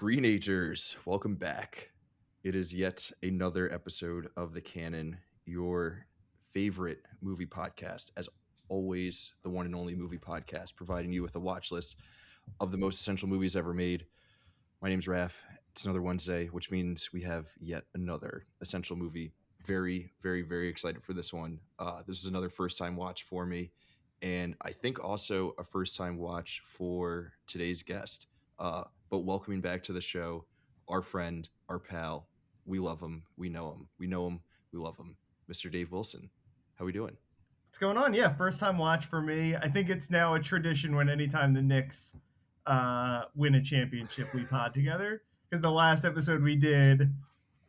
Screenagers, welcome back. It is yet another episode of the Canon, your favorite movie podcast. As always, the one and only movie podcast, providing you with a watch list of the most essential movies ever made. My name's Raph. It's another Wednesday, which means we have yet another essential movie. Very, very, very excited for this one. This is another first-time watch for me, and I think also a first-time watch for today's guest. But welcoming back to the show, our friend, our pal. We love him. We know him. We know him. We love him. Mr. Dave Wilson. How we doing? What's going on? Yeah, first time watch for me. I think it's now a tradition when anytime the Knicks win a championship, we pod together. Because the last episode we did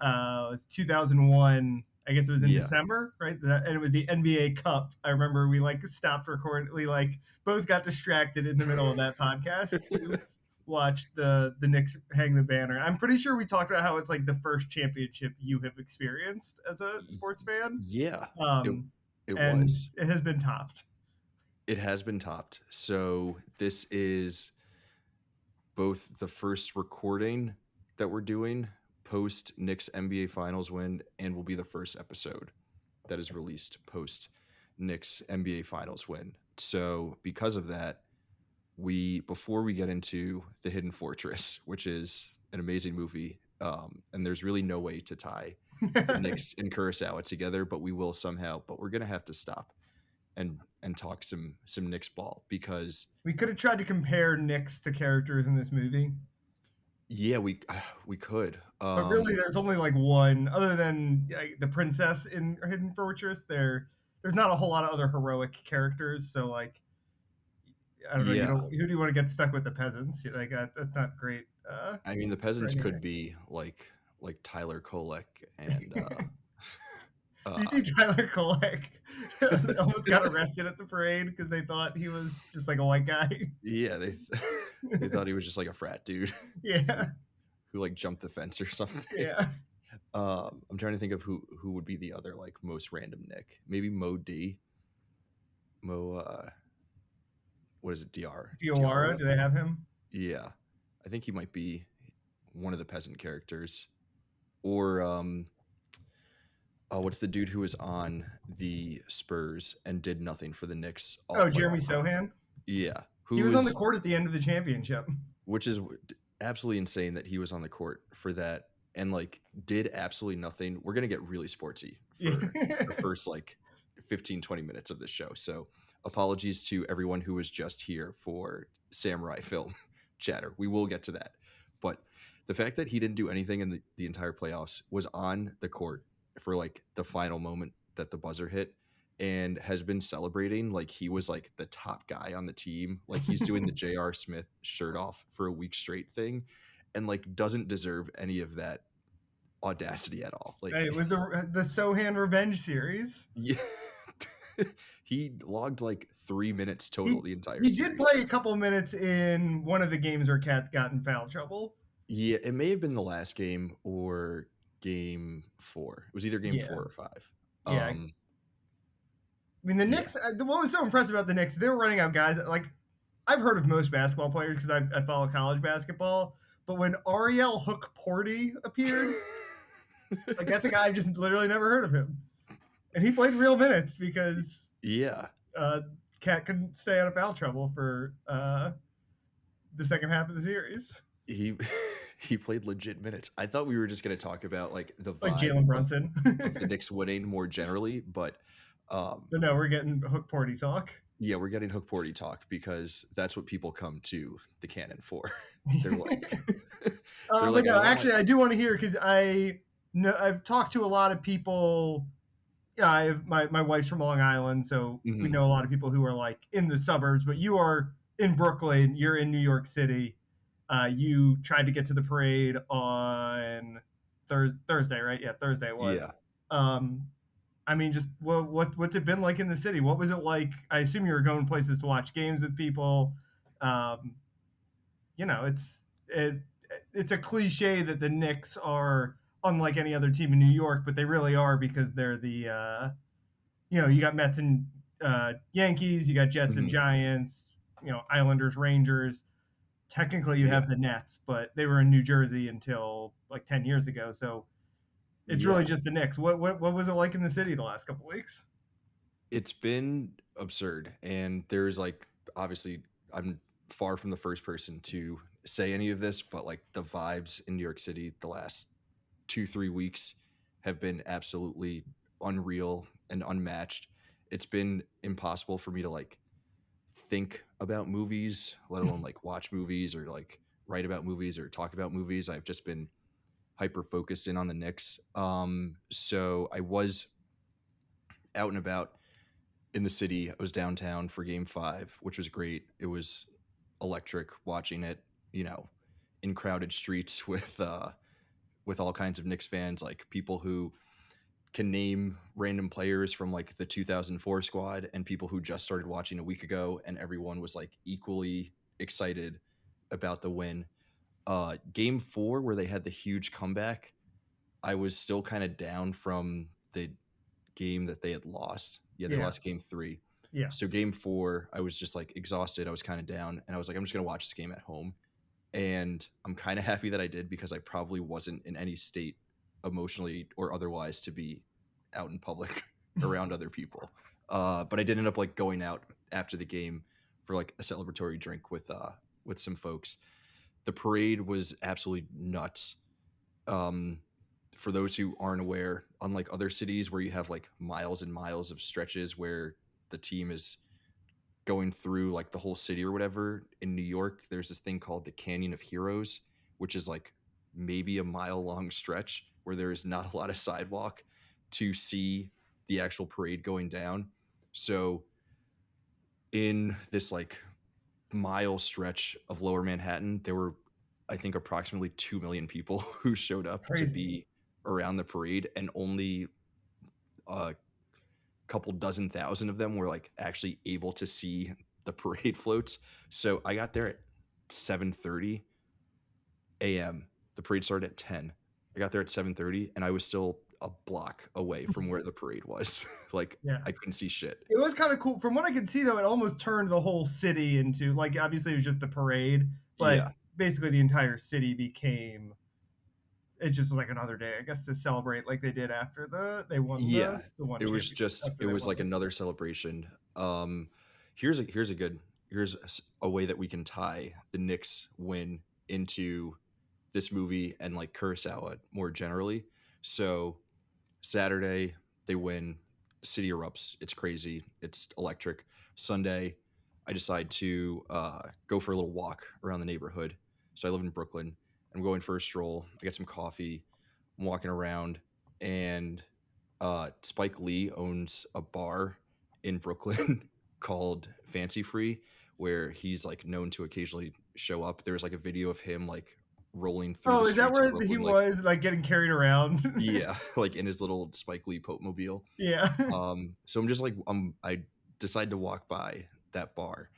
was 2001. I guess it was in December, right? And it was the NBA Cup. I remember we stopped recording. We both got distracted in the middle of that podcast to watch the Knicks hang the banner. I'm pretty sure we talked about how it's like the first championship you have experienced as a sports fan. Yeah, it was. It has been topped. It has been topped. So this is both the first recording that we're doing post Knicks NBA Finals win, and will be the first episode that is released post Knicks NBA Finals win. So because of that, before we get into The Hidden Fortress, which is an amazing movie, and there's really no way to tie the Knicks and Kurosawa together, but we will somehow. But we're gonna have to stop and talk some Knicks ball, because we could have tried to compare Knicks to characters in this movie. Yeah, we could. But really, there's only one, other than the princess in Hidden Fortress. There's not a whole lot of other heroic characters. So I don't know. Yeah. Who do you want to get stuck with? The peasants? That's not great. I mean, the peasants could be like Tyler Kolek and. You see Tyler Kolek almost got arrested at the parade because they thought he was just like a white guy. Yeah, they thought he was just like a frat dude. Yeah. Who jumped the fence or something. Yeah. I'm trying to think of who would be the other most random Nick. Maybe Mo D. What is it? Diawara? Do they have him? Yeah, I think he might be one of the peasant characters. Or what's the dude who was on the Spurs and did nothing for the Knicks? Jeremy Sohan? Yeah. He was on the court at the end of the championship. Which is absolutely insane that he was on the court for that and did absolutely nothing. We're going to get really sportsy for the first 15-20 minutes of this show. So apologies to everyone who was just here for samurai film chatter. We will get to that. But the fact that he didn't do anything in the entire playoffs, was on the court for the final moment that the buzzer hit, and has been celebrating he was the top guy on the team, he's doing the J.R. Smith shirt off for a week straight thing, and doesn't deserve any of that audacity at all. Hey, it was the Sohan Revenge series. Yeah. He logged 3 minutes total the entire series. He did play a couple minutes in one of the games where Cat got in foul trouble. Yeah, it may have been the last game or game 4. It was either game 4 or 5. Yeah. I mean, the Knicks, what was so impressive about the Knicks, they were running out guys I've heard of most basketball players because I follow college basketball, but when Ariel Hook Porty appeared, that's a guy I've just literally never heard of him. And he played real minutes because Cat couldn't stay out of foul trouble for the second half of the series. He played legit minutes. I thought we were just going to talk about the vibe Jalen Brunson of the Knicks winning more generally, but no, we're getting Hook Porty talk. Yeah, we're getting Hook Porty talk because that's what people come to the Canon for. They're but no, actually, I do want to hear, because I've talked to a lot of people. Yeah, I have my wife's from Long Island, so we know a lot of people who are in the suburbs. But you are in Brooklyn. You're in New York City. You tried to get to the parade on Thursday, right? Yeah, Thursday it was. Yeah. I mean, just what's it been like in the city? What was it like? I assume you were going places to watch games with people. It's a cliche that the Knicks are unlike any other team in New York, but they really are, because they're the you got Mets and Yankees, you got Jets and Giants, Islanders, Rangers. technically you Yeah. have the Nets, but they were in New Jersey until like 10 years ago. So it's really Yeah. just the Knicks. What was it like in the city the last couple weeks? It's been absurd. And there's like, obviously, I'm far from the first person to say any of this, but like the vibes in New York City the last 2, 3 weeks have been absolutely unreal and unmatched. It's been impossible for me to like think about movies, let alone like watch movies or like write about movies or talk about movies. I've just been hyper focused in on the Knicks. So I was out and about in the city. I was downtown for game 5, which was great. It was electric watching it, you know, in crowded streets with all kinds of Knicks fans, like people who can name random players from like the 2004 squad and people who just started watching a week ago, and everyone was like equally excited about the win. Game 4, where they had the huge comeback, I was still kind of down from the game that they had lost. Yeah, they Yeah, lost game 3. yeah. So game 4, I was just like exhausted. I was kind of down, and I was like, I'm just gonna watch this game at home. And I'm kind of happy that I did, because I probably wasn't in any state emotionally or otherwise to be out in public around other people. But I did end up like going out after the game for like a celebratory drink with some folks. The parade was absolutely nuts. Um, for those who aren't aware, unlike other cities where you have like miles and miles of stretches where the team is going through like the whole city or whatever, in New York, there's this thing called the Canyon of Heroes, which is like maybe a mile long stretch where there is not a lot of sidewalk to see the actual parade going down. So in this like mile stretch of lower Manhattan, there were, I think, approximately 2 million people who showed up to Crazy. be around the parade, and only a couple dozen thousand of them were like actually able to see the parade floats. So I got there at 7:30 a.m. The parade started at 10. I got there at 7:30 and I was still a block away from where the parade was. Like Yeah. I couldn't see shit. It was kind of cool. From what I could see, though, it almost turned the whole city into like obviously it was just the parade, but Yeah. basically the entire city became it just was like another day, I guess, to celebrate like they did after they won Yeah. the one It was championship just after it they was won like the another celebration. Here's a way that we can tie the Knicks win into this movie and like Kurosawa more generally. So Saturday they win, city erupts. It's crazy. It's electric. Sunday, I decide to go for a little walk around the neighborhood. So I live in Brooklyn. I'm going for a stroll. I get some coffee. I'm walking around, and Spike Lee owns a bar in Brooklyn called Fancy Free, where he's like known to occasionally show up. There's like a video of him like rolling through Oh, the is that streets of where he Brooklyn, like, was like getting carried around? yeah, like in his little Spike Lee Pope mobile. Yeah. So I'm just like I decide to walk by that bar,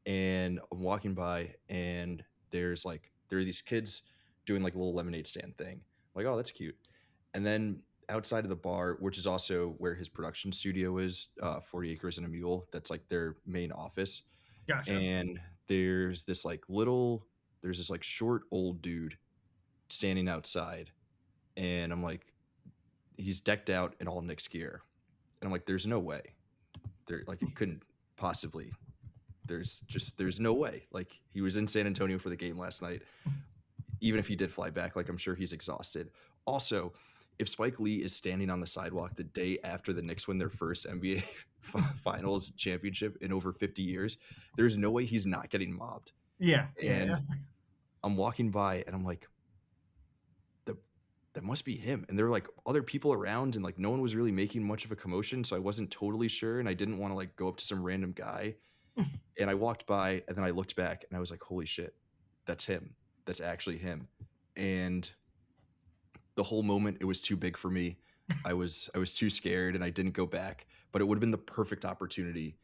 and I'm walking by, and there are these kids doing like a little lemonade stand thing. I'm like, oh, that's cute. And then outside of the bar, which is also where his production studio is, 40 Acres and a Mule, that's like their main office. Gotcha. And there's this like short old dude standing outside, and I'm like, he's decked out in all Knicks gear, and I'm like, there's no way, there like it couldn't possibly. There's no way. Like he was in San Antonio for the game last night. Even if he did fly back, like I'm sure he's exhausted. Also, if Spike Lee is standing on the sidewalk the day after the Knicks win their first NBA Finals championship in over 50 years, there's no way he's not getting mobbed. Yeah. Yeah. And Yeah. I'm walking by, and I'm like, that must be him. And there were like other people around, and like no one was really making much of a commotion, so I wasn't totally sure, and I didn't want to like go up to some random guy. And I walked by, and then I looked back, and I was like, holy shit, that's him. That's actually him. And the whole moment, it was too big for me. I was too scared, and I didn't go back. But it would have been the perfect opportunity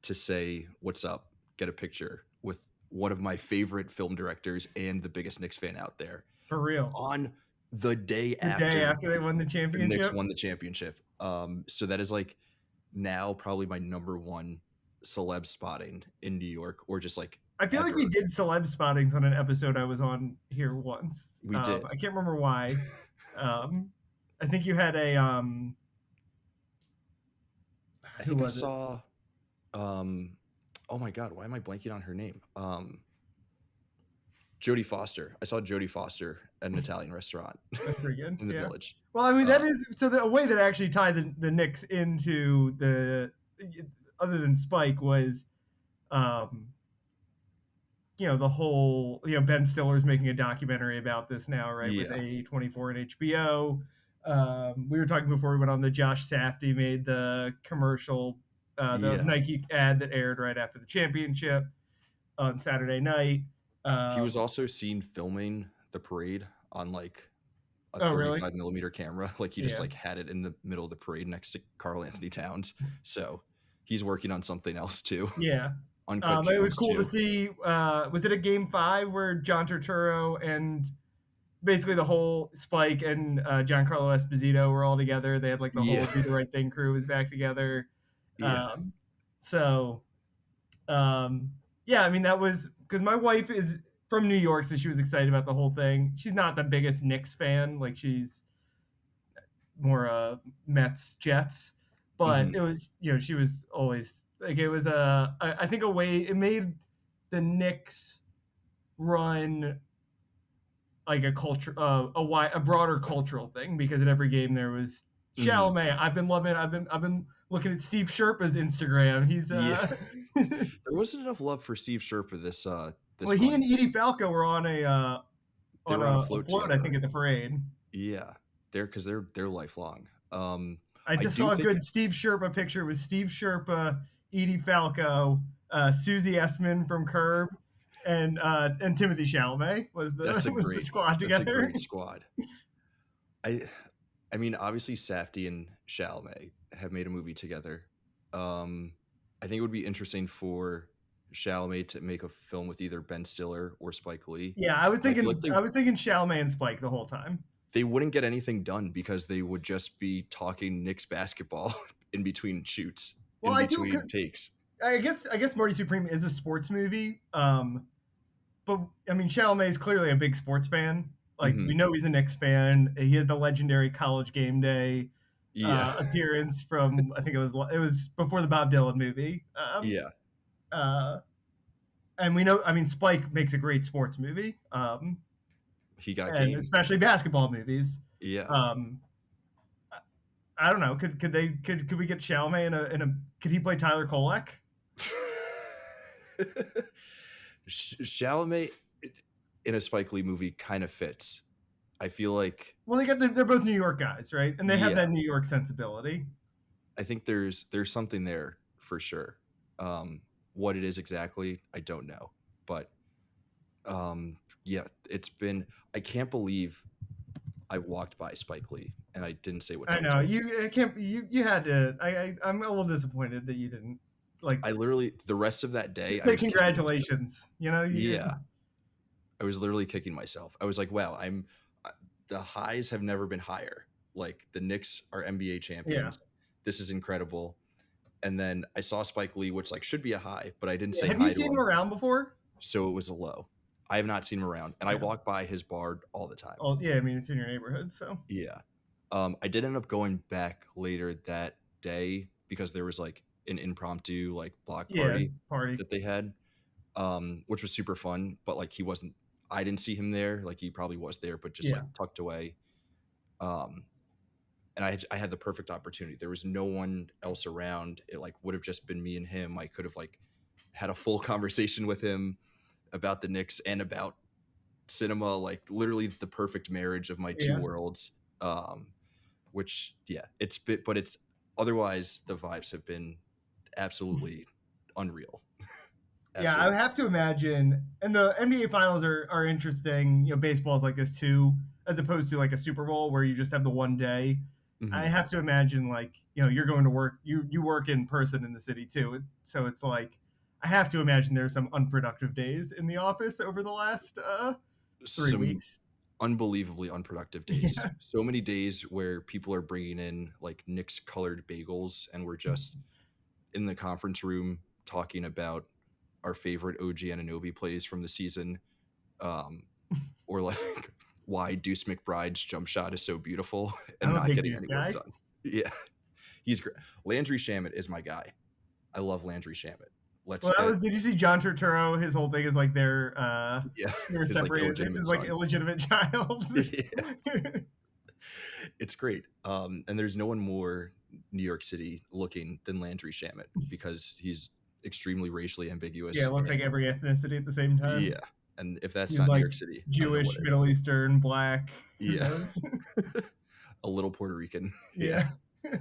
to say what's up, get a picture with one of my favorite film directors and the biggest Knicks fan out there For real. on the day The day after after they won the the Knicks championship. won the championship. So that is like now probably my number one celeb spotting in New York, or just like I feel like we ever. did celeb spottings on an episode I was on here once. We did. I can't remember why. I think you had a I who think I was it? saw oh my god, why am I blanking on her name? Jodie Foster. I saw Jodie Foster at an Italian restaurant That's pretty good. in the Yeah. Village. Well, I mean, that is so a way that actually tied the Knicks into the other than Spike was, um, the whole Ben Stiller's making a documentary about this now, right? With Yeah. A24 and HBO. We were talking before we went on, the Josh Safdie made the commercial, the Yeah. Nike ad that aired right after the championship on Saturday night. He was also seen filming the parade on like a Oh, really? 35 millimeter camera. Like he just Yeah. like had it in the middle of the parade next to Carl Anthony Towns. So he's working on something else too. Yeah. Uncut It was Gems cool to too. see. Was it a game 5 where John Turturro and basically the whole Spike and Giancarlo Esposito were all together? They had like the Yeah. whole Do the Right Thing crew was back together. Yeah. So, yeah, I mean, that was because my wife is from New York, so she was excited about the whole thing. She's not the biggest Knicks fan. Like, she's more Mets, Jets. But Mhm. it was, she was always like, it was I think a way it made the Knicks run like a culture, a broader cultural thing, because at every game there was Mhm. Chalamet. I've been looking at Steve Sherpa's Instagram. He's Yeah. There wasn't enough love for Steve Sherpa this well, he and run. Edie Falco were on They were on a a float float, I together, think, right? at the parade. Yeah. They're lifelong. I I just do saw a think good Steve Sherpa picture with Steve Sherpa, Edie Falco, Susie Essman from Curb, and Timothy Chalamet was that's a the great squad that's a together. great squad. I I mean, obviously Safdie and Chalamet have made a movie together. I think it would be interesting for Chalamet to make a film with either Ben Stiller or Spike Lee. Yeah, I feel like I was thinking Chalamet and Spike the whole time. they wouldn't get anything done because they would just be talking Knicks basketball in between shoots, Well, in I do. between takes. I guess Marty Supreme is a sports movie. But I mean, Chalamet is clearly a big sports fan. Like, we Mhm. know he's a Knicks fan. He had the legendary College Game Day Yeah. appearance from, I think it was before the Bob Dylan movie. Yeah. Uh, and we know, I mean, Spike makes a great sports movie, He got and game. especially basketball movies. Yeah. Um, I don't know. Could we get Chalamet could he play Tyler Kolek? Chalamet in a Spike Lee movie kind of fits. I feel like Well, they're both New York guys, right? And they have yeah, that New York sensibility. I think there's something there for sure. What it is exactly, I don't know, but yeah, it's been. I can't believe I walked by Spike Lee and I didn't say what's I up know to him. you can't. You had to. I'm a little disappointed that you didn't like I literally the rest of that day I say was kicking myself. congratulations. Yeah, I was literally kicking myself. I was like, wow, the highs have never been higher. Like the Knicks are NBA Yeah. champions. This is incredible. And then I saw Spike Lee, which like should be a high, but I didn't Yeah. say Have you hi to seen him him, around before? so it was a low. I have not seen him around, and I Yeah. walk by his bar all the time. Oh, yeah. I mean, it's in your neighborhood, so Yeah. I did end up going back later that day because there was like an impromptu like block yeah. party Party. that they had, which was super fun. But like he wasn't, I didn't see him there. Like he probably was there, but just Yeah. like tucked away. And I had the perfect opportunity. There was no one else around. It like would have just been me and him. I could have like had a full conversation with him about the Knicks and about cinema, like literally the perfect marriage of my two Yeah. worlds. Which yeah, but it's otherwise the vibes have been absolutely unreal. Yeah, I have to imagine, and the NBA finals are interesting. Baseball is like this too, as opposed to like a Super Bowl where you just have the one day. I Mhm. have to imagine, like, you're going to work, you work in person in the city too, so it's like I have to imagine there's some unproductive days in the office over the last 3 Some weeks. unbelievably unproductive days. Yeah, So many days where people are bringing in like Knicks colored bagels, and we're just in the conference room talking about our favorite OG Anunoby plays from the season, or like why Deuce McBride's jump shot is so beautiful and I'm a not big getting Deuce any work guy. done. Yeah, he's great. Landry Shamet is my guy. I love Landry Shamet. Let's Well, that get was. Did you see John Turturro? His whole thing is like yeah they're his like separated. It's illegitimate his like son. illegitimate child. Yeah, it's great. And there's no one more New York City looking than Landry Shamet because he's extremely racially Yeah, ambiguous. it looks like And every ethnicity at the same time. yeah, and if that's He's not New like York City, I don't know what Jewish, is. Middle Eastern, Black. Who Yeah, knows? a little Puerto Rican. Yeah. Yeah.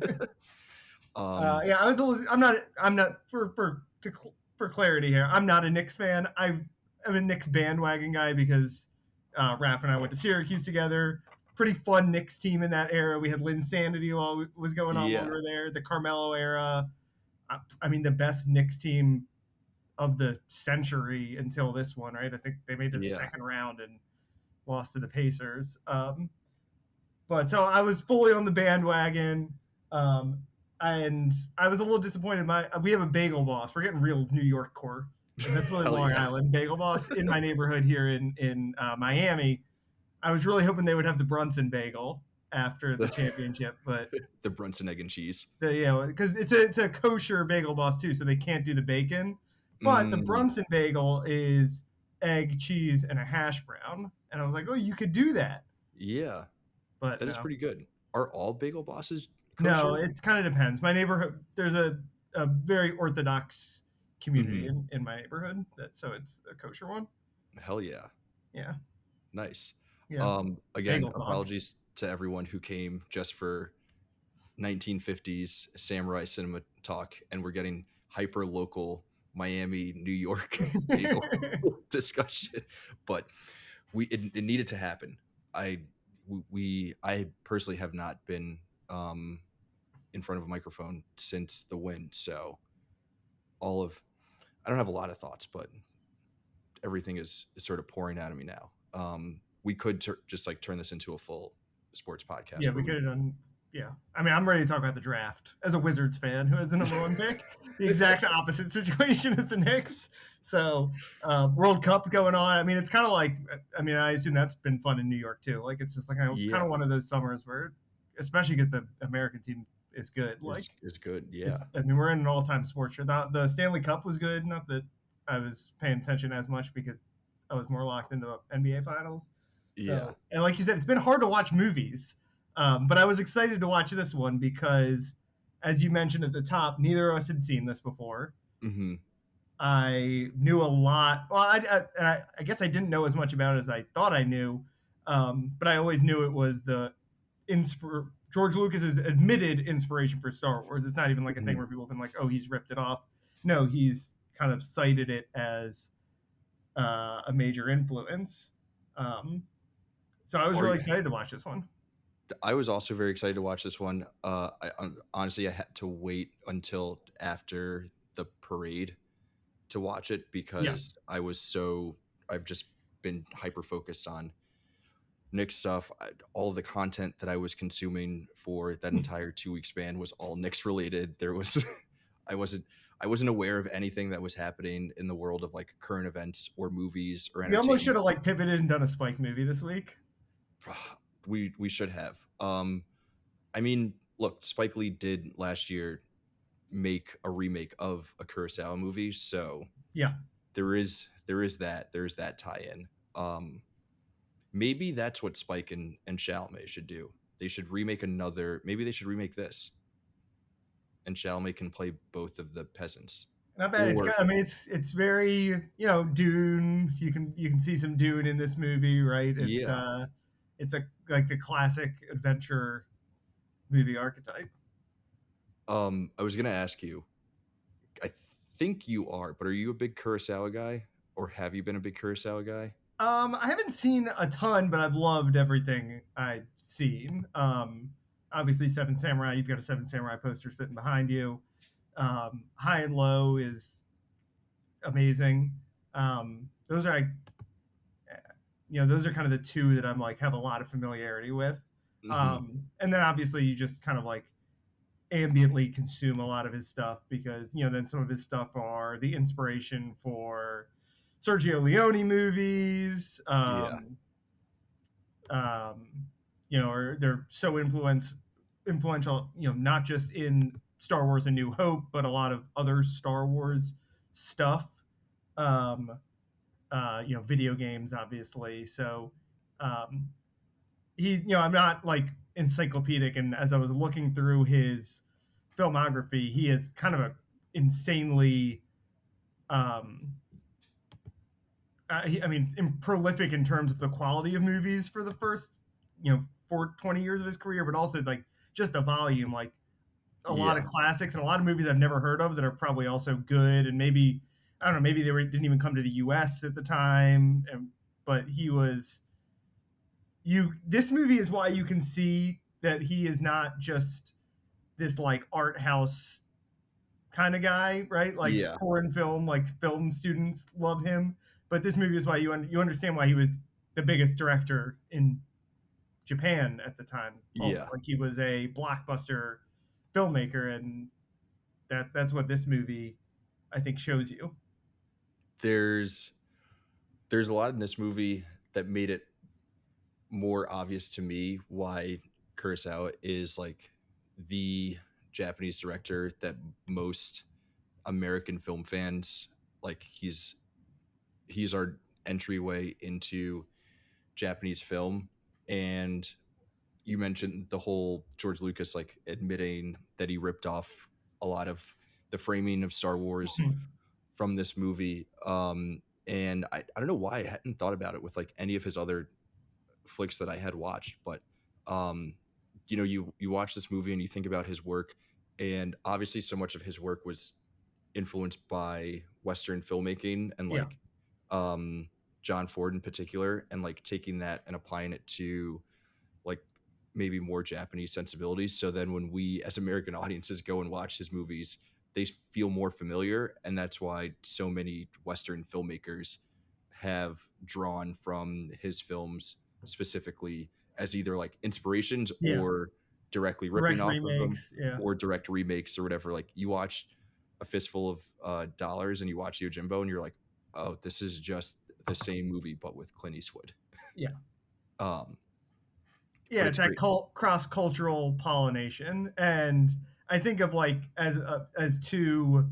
Um, Yeah, I was a little, I'm not for clarity here. I'm not a Knicks fan. I'm a Knicks bandwagon guy because Raph and I went to Syracuse together. Pretty fun Knicks team in that era. We had Lynn Sanity while was going on while we yeah, were there. The Carmelo era. I mean, the best Knicks team of the century until this one, right? I think they made it the yeah, second round and lost to the Pacers. But so I was fully on the bandwagon. Um, and I was a little disappointed. We have a Bagel Boss. We're getting real New York core. That's really hell Long yeah. Island Bagel Boss in my neighborhood here in Miami. I was really hoping they would have the Brunson bagel after the championship, but The Brunson egg and cheese. because it's a kosher Bagel Boss too, so they can't do the bacon. But the Mm, Brunson bagel is egg, cheese, and a hash brown, and I was like, oh, you could do that, yeah, but that is no. pretty good. Are all bagel bosses No, kosher? it kind of depends. My neighborhood, there's a very Orthodox community Hmm. in my neighborhood, so it's a kosher one. Hell yeah. Yeah, Nice. yeah. Again, Bagel song. apologies to everyone who came just for 1950s samurai cinema talk, and we're getting hyper local Miami, New York bagel discussion. But it needed to happen. I I personally have not been in front of a microphone since the win, so all of I don't have a lot of thoughts, but everything is sort of pouring out of me now. We could just like turn this into a full sports podcast Yeah, where we we could have done. Yeah, I mean, I'm ready to talk about the draft as a Wizards fan who has the number one pick. The exact opposite situation as the Knicks. So World Cup going on. I mean, it's kind of like. I mean, I assume that's been fun in New York too. Like, it's just like kind yeah of one of those summers where, especially because the American team is good. Like, is good. Yeah. it's. I mean, we're in an all-time sports show. The Stanley Cup was good. Not that I was paying attention as much because I was more locked into the NBA finals. Yeah. So, and like you said, it's been hard to watch movies. But I was excited to watch this one because, as you mentioned at the top, neither of us had seen this before. Hmm. I knew a lot. Well, I guess I didn't know as much about it as I thought I knew. But I always knew it was George Lucas's admitted inspiration for Star Wars. It's not even like a thing Hmm. where people have been like, "Oh, he's ripped it off." No, he's kind of cited it as a major influence. Um, so I was Or really excited to watch this one. I was also very excited to watch this one. Honestly, I had to wait until after the parade to watch it Yeah. because I've just been hyper focused on Knicks stuff. All of the content that I was consuming for that entire 2 week span was all Knicks related. There was, I wasn't, I wasn't aware of anything that was happening in the world of like current events or movies or We almost should entertainment. have like pivoted and done a Spike movie this week. We should have. I mean, look, Spike Lee did last year make a remake of a Kurosawa movie, so Yeah. there's that tie-in. Maybe that's what Spike and Chalamet should do. They should remake another. Maybe they should remake this, and Chalamet can play both of the peasants. Not bad. Or I mean, it's very Dune. You can see some Dune in this movie, right? yeah, It's a like the classic adventure movie archetype. I was gonna ask you. I think you are, but are you a big Kurosawa guy, or have you been a big Kurosawa guy? I haven't seen a ton, but I've loved everything I've seen. Obviously, Seven Samurai. You've got a Seven Samurai poster sitting behind you. High and Low is amazing. Those are those are kind of the two that I'm like have a lot of familiarity with. Hmm. And then obviously you just kind of like ambiently consume a lot of his stuff because then some of his stuff are the inspiration for Sergio Leone movies. Yeah. Um, or they're so influential, not just in Star Wars: A New Hope, but a lot of other Star Wars stuff. Um, video games, obviously. So, um, I'm not like encyclopedic, and as I was looking through his filmography, he is kind of a insanely, um, prolific in terms of the quality of movies for the first, for 20 years of his career, but also like just the volume, like a lot of Yeah. classics and a lot of movies I've never heard of that are probably also good, and maybe I don't know, maybe didn't even come to the U.S. at the time, but he was this movie is why you can see that he is not just this like art house kind of guy, right? Like Yeah. foreign film, like film students love him, but this movie is why you understand why he was the biggest director in Japan at the time. Also, Yeah. like he was a blockbuster filmmaker, and that's what this movie I think shows you. There's there's a lot in this movie that made it more obvious to me why Kurosawa is like the Japanese director that most American film fans like. He's our entryway into Japanese film. And you mentioned the whole George Lucas like admitting that he ripped off a lot of the framing of Star Wars from this movie. And I don't know why I hadn't thought about it with like any of his other flicks that I had watched, but um, you watch this movie and you think about his work, and obviously so much of his work was influenced by Western filmmaking and Yeah, like John Ford in particular, and like taking that and applying it to like maybe more Japanese sensibilities. So then when we as American audiences go and watch his movies, they feel more familiar. And that's why so many Western filmmakers have drawn from his films specifically as either like inspirations yeah, or directly ripping direct off of them remakes. Yeah, or direct remakes or whatever. Like you watch A Fistful of Dollars and you watch Yojimbo and you're like, oh, this is just the same movie but with Clint Eastwood. yeah, Um, yeah. but It's it's that great. cross cultural pollination, and I think of like as two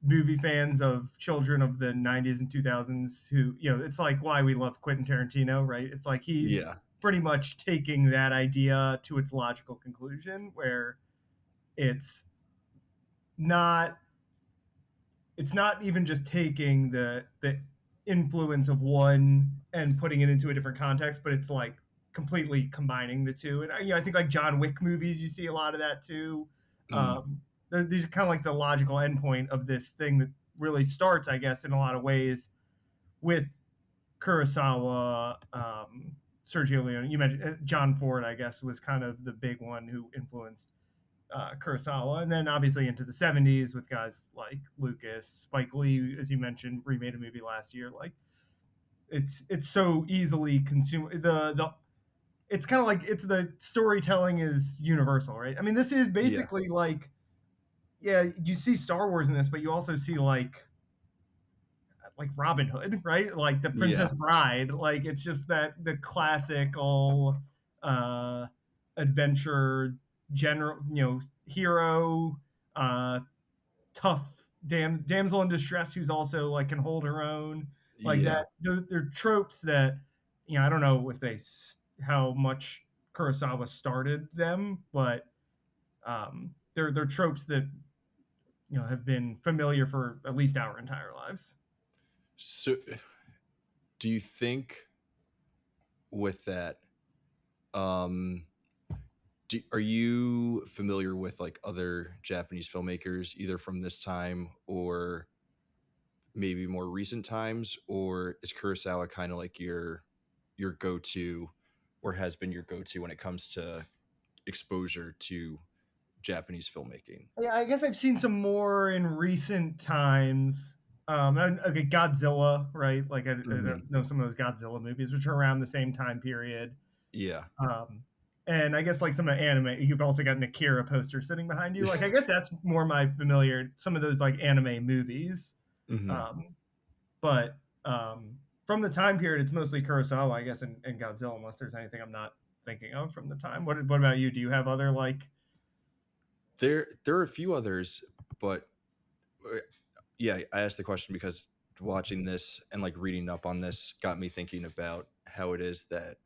movie fans of children of the 90s and 2000s who, it's like why we love Quentin Tarantino, right? It's like he's Yeah, pretty much taking that idea to its logical conclusion where it's not it's not even just taking the influence of one and putting it into a different context, but it's like completely combining the two. And I think like John Wick movies, you see a lot of that too. mm, Um, these are kind of like the logical endpoint of this thing that really starts, I guess, in a lot of ways with Kurosawa, Sergio Leone. You mentioned John Ford, I guess, was kind of the big one who influenced Kurosawa, and then obviously into the '70s with guys like Lucas, Spike Lee, as you mentioned, remade a movie last year. Like it's so easily consumed. The it's kind of like it's the storytelling is universal, right? I mean, this is yeah, basically like yeah, you see Star Wars in this, but you also see like Robin Hood, right? Like the yeah, Princess Bride. Like it's just that the classical uh, adventure general, hero, uh, tough damsel in distress who's also like can hold her own. Like yeah. that. They're tropes that I don't know if how much Kurosawa started them, but they're tropes that have been familiar for at least our entire lives. So, do you think with that, um, are you familiar with like other Japanese filmmakers, either from this time or maybe more recent times, or is Kurosawa kind of like your go-to, or has been your go-to when it comes to exposure to Japanese filmmaking? Yeah, I guess I've seen some more in recent times. Okay, Godzilla, right? Like I don't Hmm. know some of those Godzilla movies, which are around the same time period. Yeah, Um, and I guess like some of the anime, you've also got an Akira poster sitting behind you. Like I guess that's more my familiar, some of those like anime movies. Hmm. Um, but from the time period, it's mostly Kurosawa, I guess, and Godzilla, unless there's anything I'm not thinking of from the time. What about you? Do you have other like? There are a few others, but yeah, I asked the question because watching this and like reading up on this got me thinking about how it is that,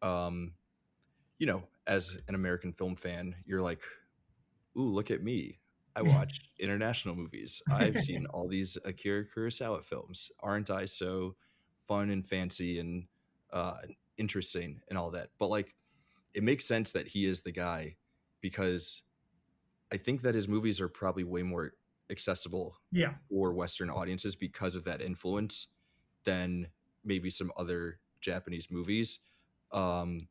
um, as an American film fan, you're like, ooh, look at me. I watch international movies. I've seen all these Akira Kurosawa films. Aren't I so fun and fancy and uh, interesting and all that? But like, it makes sense that he is the guy because I think that his movies are probably way more accessible Yeah, for Western audiences because of that influence than maybe some other Japanese movies. Um,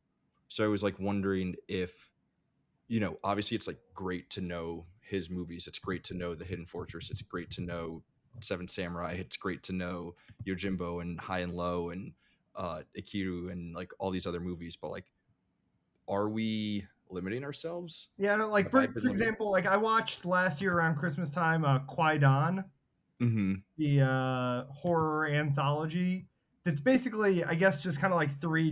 so I was like wondering if, obviously it's like great to know his movies. It's great to know The Hidden Fortress. It's great to know Seven Samurai. It's great to know Yojimbo and High and Low and Ikiru and like all these other movies. But like, are we limiting ourselves? yeah. No, like Have I been for limiting? example, like I watched last year around Christmas time, Kwai Don, Mm-hmm. the horror anthology. That's basically, I guess, just kind of like three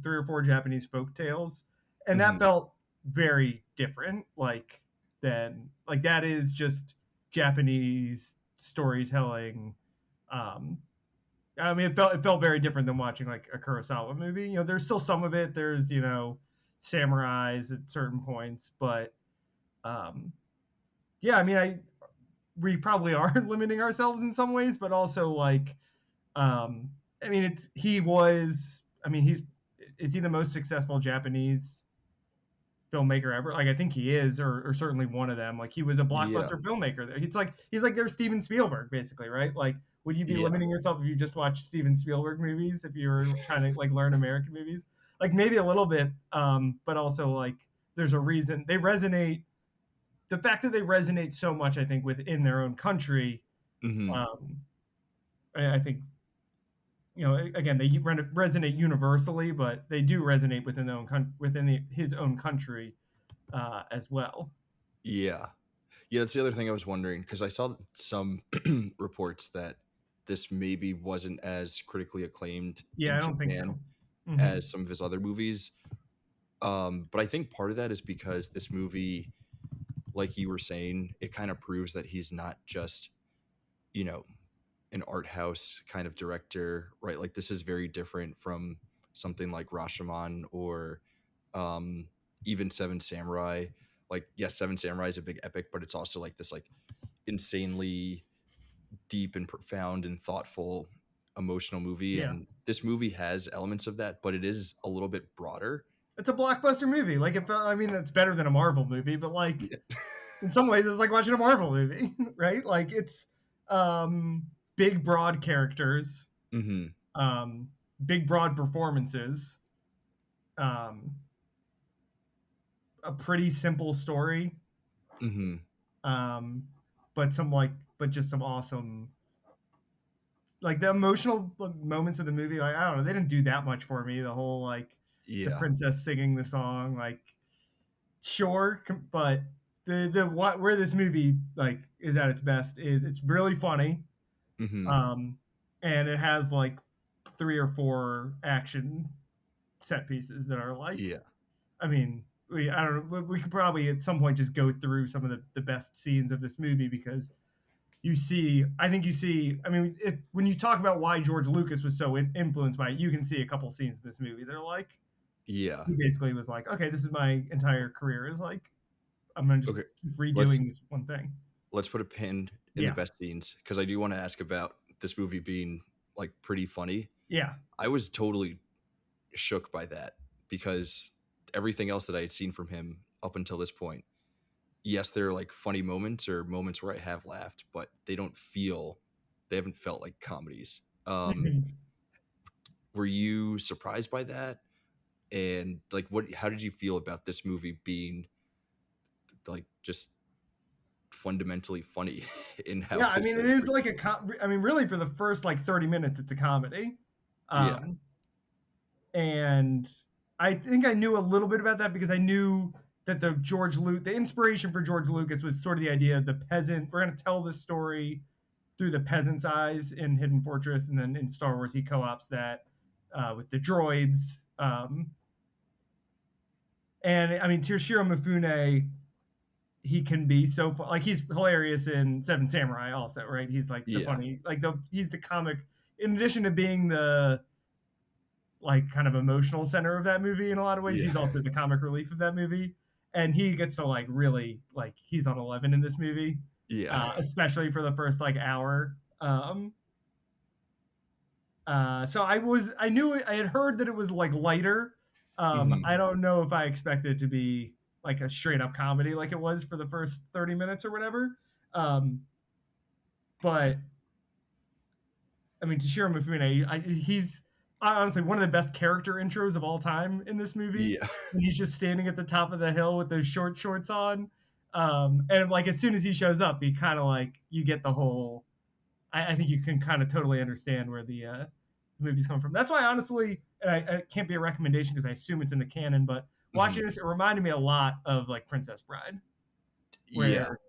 or four Japanese folk tales, and that Mm-hmm. felt very different. Like that is just Japanese storytelling. Um, I mean, it felt very different than watching like a Kurosawa movie. There's still some of it. There's samurais at certain points, but um, yeah, I mean, we probably are limiting ourselves in some ways, but also like, um, I mean, it's he was. I mean, he's is he the most successful Japanese filmmaker ever? Like, I think he is, or certainly one of them. Like, he was a Yeah. blockbuster filmmaker. There, he's like their Steven Spielberg, basically, right? Like, would you be Yeah. limiting yourself if you just watch Steven Spielberg movies if you were trying to like learn American movies? Like, maybe a little bit, but also like there's a reason they resonate. The fact that they resonate so much, I think, within their own country, Mm-hmm. um, I think again they resonate universally, but they do resonate his own country as well. Yeah. Yeah, that's the other thing I was wondering because I saw some reports that this maybe wasn't as critically acclaimed Yeah, in I don't think so. Japan Hmm. as some of his other movies. But I think part of that is because this movie, like you were saying, it kind of proves that he's not just, you know, an art house kind of director, right? Like this is very different from something like Rashomon or um, even Seven Samurai. Like, yes, Seven Samurai is a big epic, but it's also like this like insanely deep and profound and thoughtful emotional movie. Yeah, And this movie has elements of that, but it is a little bit broader. it's a blockbuster movie. Like, I mean, it's better than a Marvel movie, but like Yeah. in some ways, it's like watching a Marvel movie, right? Like, it's um, big, broad characters, Mm-hmm. um, big, broad performances, um, a pretty simple story, Mm-hmm. um, but just some awesome, like the emotional moments of the movie. Like, I don't know, they didn't do that much for me. The whole like the Yeah. princess singing the song, like sure, but the what where this movie like is at its best is it's really funny, Mm-hmm. um, and it has like three or four action set pieces that are like, Yeah. I mean, I don't know, we could probably at some point just go through some of the best scenes of this movie because I think you see, I mean, when you talk about why George Lucas was so influenced by it, you can see a couple scenes in this movie that are like, Yeah. he basically was like, okay, this is my entire career is like, I'm going to just Okay. keep Let's redoing this one thing. let's put a pin in the Yeah. best scenes because I do want to ask about this movie being like pretty funny. Yeah. I was totally shook by that because everything else that I had seen from him up until this point, yes, there are like funny moments or moments where I have laughed, but they haven't felt like comedies. Mhm. Were you surprised by that? And like, how did you feel about this movie being like just fundamentally funny in how Yeah. I his mean, it films is were? like I mean, really for the first like 30 minutes, it's a comedy. Yeah. Um, and I think I knew a little bit about that because I knew that the inspiration for George Lucas was sort of the idea of the peasant. We're going to tell this story through the peasant's eyes in Hidden Fortress, and then in Star Wars he co-ops that with the droids. And I mean, Toshiro Mifune, he can be so fun. Like, he's hilarious in Seven Samurai, also, right? He's like the Yeah. funny, like he's the comic. In addition to being the like kind of emotional center of that movie in a lot of ways, Yeah. he's also the comic relief of that movie, and he gets to like really like he's on 11 in this movie, Yeah. especially for the first like hour. So I knew I had heard that it was like lighter. Hmm. I don't know if I expected it to be like a straight up comedy like it was for the first 30 minutes or whatever. Um, but I mean, Toshiro Mifune, he's honestly one of the best character intros of all time in this movie. Yeah. When he's just standing at the top of the hill with those short shorts on. And like as soon as he shows up, he kind of like you get the whole. I think you can kind of totally understand where the movie's coming from. That's why, honestly, and I can't be a recommendation because I assume it's in the canon, but Hmm. watching this, it reminded me a lot of like Princess Bride, Yeah. where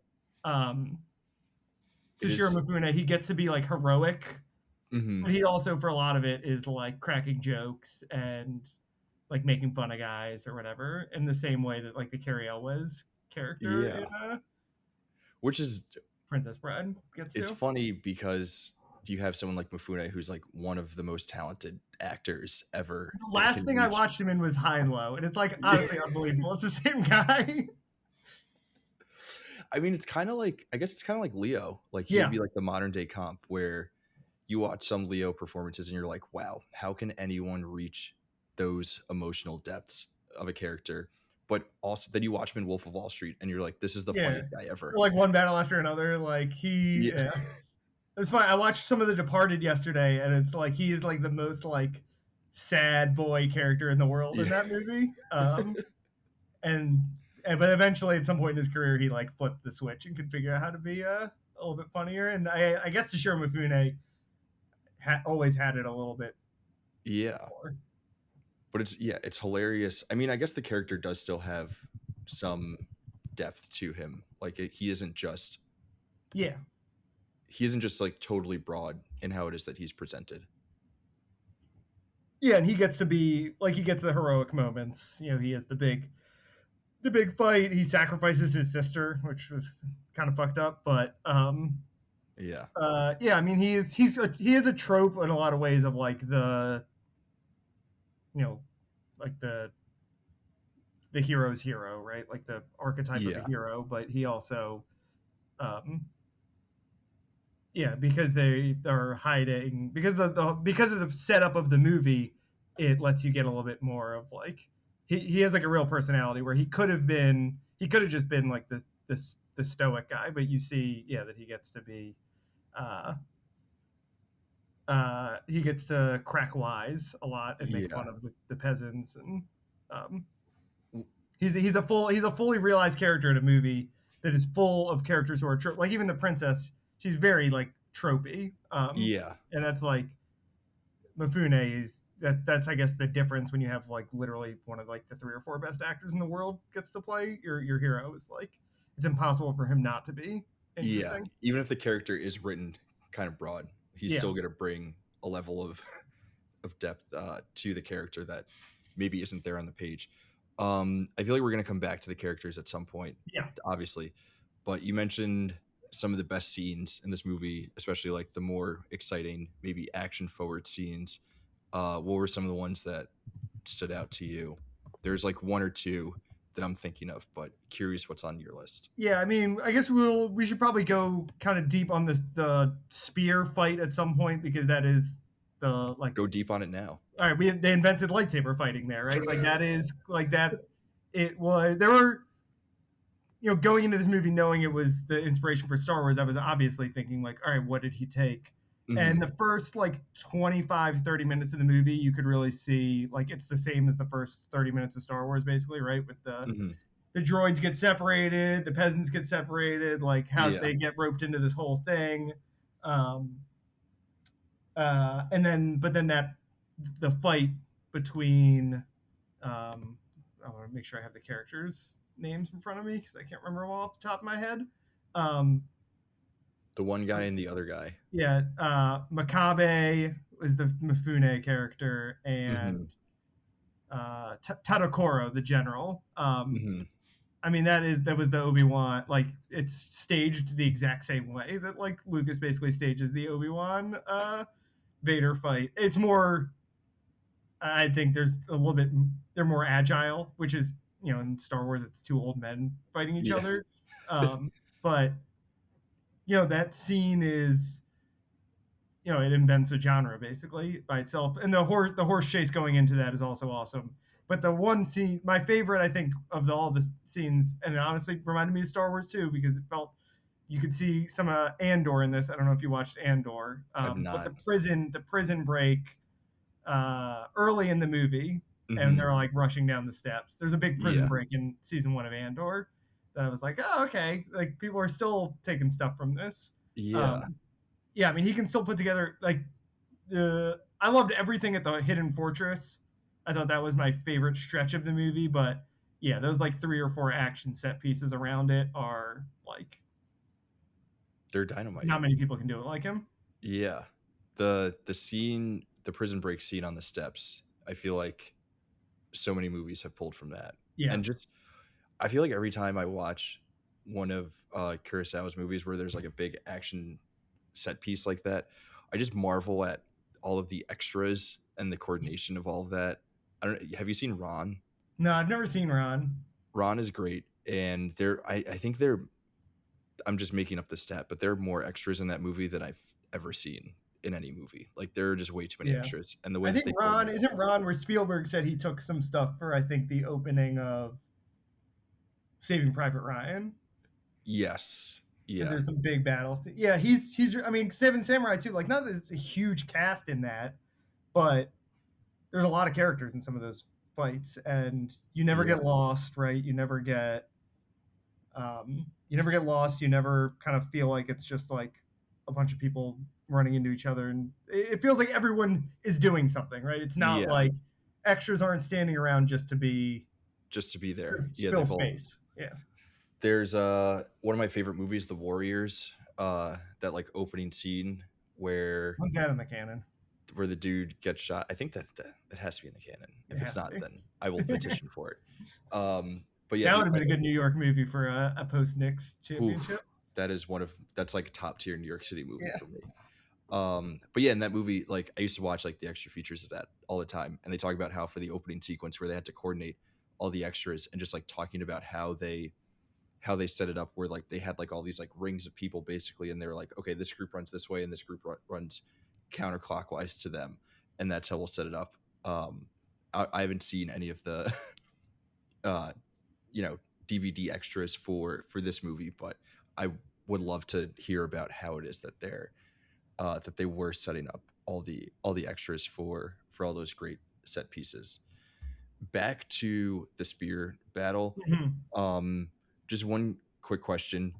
um, It Toshiro is. Mifune, he gets to be like heroic, Hmm. but he also, for a lot of it, is like cracking jokes and like making fun of guys or whatever, in the same way that like the Carrie Elwes character in Yeah. Which is, Princess Bride gets it's to. funny because you have someone like Mifune who's like one of the most talented actors ever The and last can thing I reach. watched him in was High and Low, and it's like honestly unbelievable. It's the same guy. I mean, it's kind of like, I guess it's kind of like Leo. Like, he would Yeah, be like the modern day comp where you watch some Leo performances and you're like, wow, how can anyone reach those emotional depths of a character? But also, then you watch him in Wolf of Wall Street and you're like, this is the yeah. funniest guy ever. Like one battle after another. Like Yeah. yeah. It's fine. I watched some of The Departed yesterday, and it's like he is like the most like sad boy character in the world in Yeah. that movie. And, but eventually, at some point in his career, he like flipped the switch and could figure out how to be a little bit funnier. And I guess Toshiro Mifune always had it a little bit Yeah. more. But it's, yeah, it's hilarious. I mean, I guess the character does still have some depth to him. Like, Yeah, he isn't just like totally broad in how it is that he's presented. yeah, and he gets to be like he gets the heroic moments. You know, he has the big fight. He sacrifices his sister, which was kind of fucked up, but Yeah. yeah, I mean, he is a trope in a lot of ways of like the you know like the hero's hero, right? Like the archetype of a Yeah. hero, but he also um yeah, because they are hiding because because of the setup of the movie, it lets you get a little bit more of like he has like a real personality where he could have just been like the stoic guy, but you see yeah that he gets to be uh he gets to crack wise a lot and make Yeah. fun of the peasants and um he's a fully realized character in a movie that is full of characters who are like even the princess she's very like tropey Yeah. and that's like Mifune is that's I guess the difference when you have like literally one of like the three or four best actors in the world gets to play your hero is like it's impossible for him not to be Yeah. interesting. Even if the character is written kind of broad, he's Yeah, still going to bring a level of depth to the character that maybe isn't there on the page. I feel like we're going to come back to the characters at some point, yeah. obviously, but you mentioned some of the best scenes in this movie, especially like the more exciting, maybe action forward scenes. What were some of the ones that stood out to you? There's like one or two that I'm thinking of, but curious what's on your list. Yeah, I mean, I guess we should probably go kind of deep on the spear fight at some point because that is the like Go deep on it now. all right, they invented lightsaber fighting there, right? Like that is like that it was there were going into this movie knowing it was the inspiration for Star Wars, I was obviously thinking like, all right, what did he take? And Hmm. the first like 25-30 minutes of the movie, you could really see like it's the same as the first 30 minutes of Star Wars basically, right? With Hmm. the droids get separated, the peasants get separated, like how Yeah. they get roped into this whole thing. Um, and then, but then that the fight between I want to make sure I have the characters' names in front of me because I can't remember them all off the top of my head. Um, The one guy and the other guy. yeah, Makabe is the Mifune character, Mm-hmm. and Tadokoro, the general. Mm-hmm. I mean, that was the Obi-Wan. Like, it's staged the exact same way that like Lucas basically stages the Obi-Wan Vader fight. It's more, I think there's a little bit, they're more agile, which is, in Star Wars it's two old men fighting each Yeah. other. But that scene is, it invents a genre basically by itself, and the horse chase going into that is also awesome. But the one scene, my favorite, I think, of all the scenes, and it honestly reminded me of Star Wars too, because it felt you could see some Andor in this. I don't know if you watched Andor, I've but not. the prison break early in the movie, and Mm-hmm. they're like rushing down the steps. There's a big prison Yeah. break in season 1 of Andor that I was like, oh, okay, like people are still taking stuff from this. Yeah. Um, yeah, I mean, he can still put together like the. I loved everything at the Hidden Fortress. I thought that was my favorite stretch of the movie, but yeah, those like 3 or 4 action set pieces around it are like They're dynamite. not many people can do it like him. Yeah. The prison break scene on the steps, I feel like so many movies have pulled from that. Yeah, And just I feel like every time I watch one of Kurosawa's movies where there's like a big action set piece like that, I just marvel at all of the extras and the coordination of all of that. I don't have you seen Ron? no, I've never seen Ron. Ron is great, and I think I'm just making up the stat, but there are more extras in that movie than I've ever seen in any movie. Like there are just way too many Yeah, extras, and the way I that think they Ron coordinate. isn't Ron where Spielberg said he took some stuff for I think the opening of Saving Private Ryan. Yes, Because yeah, there's some big battles. Yeah, he's. I mean, Seven Samurai too. Like, not that it's a huge cast in that, but there's a lot of characters in some of those fights, and you never yeah, get lost, right? You never get lost. You never kind of feel like it's just like a bunch of people running into each other, and it feels like everyone is doing something, right? It's not yeah. like extras aren't standing around just to be Just to be there. Yeah, fill they've all. space. Yeah, There's one of my favorite movies, The Warriors. That like opening scene where when's that in the canon? the dude gets shot. I think that has to be in the canon. It If it's has to not, be. then I will petition for it. But yeah, That the would have been a good New York movie for a post Knicks championship. oof, that is that's like a top tier New York City movie Yeah. for me. But yeah, in that movie, like I used to watch like the extra features of that all the time, and they talk about how for the opening sequence where they had to coordinate all the extras and just like talking about how they set it up where like they had like all these like rings of people basically, and they were like, okay, this group runs this way and this group runs counterclockwise to them, and that's how we'll set it up. I haven't seen any of the uh DVD extras for this movie, but I would love to hear about how it is that they were setting up all the extras for all those great set pieces. Back to the spear battle. Mhm. Um, just one quick question: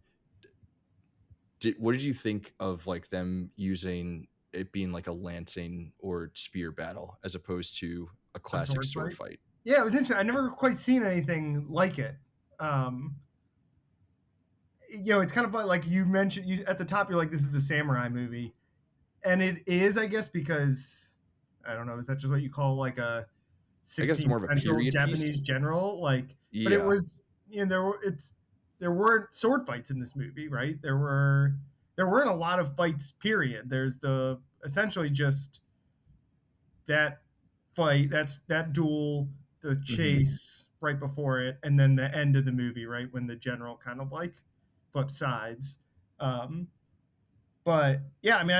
what did you think of like them using it being like a lancing or spear battle as opposed to a A classic sword sword fight. fight? Yeah, it was interesting. I never quite seen anything like it. Um, it's kind of like you mentioned you at the top. You're like, this is a samurai movie, and it is, I guess, because I don't know. Is that just what you call like a I guess it's 16th more of a century period Japanese piece. general? Like, but it Yeah. was there weren't sword fights in this movie, right? There weren't a lot of fights. Period. There's the essentially just that fight, that duel, the Hmm. chase right before it, and then the end of the movie, right when the general kind of like flips sides. Um, but yeah, I mean,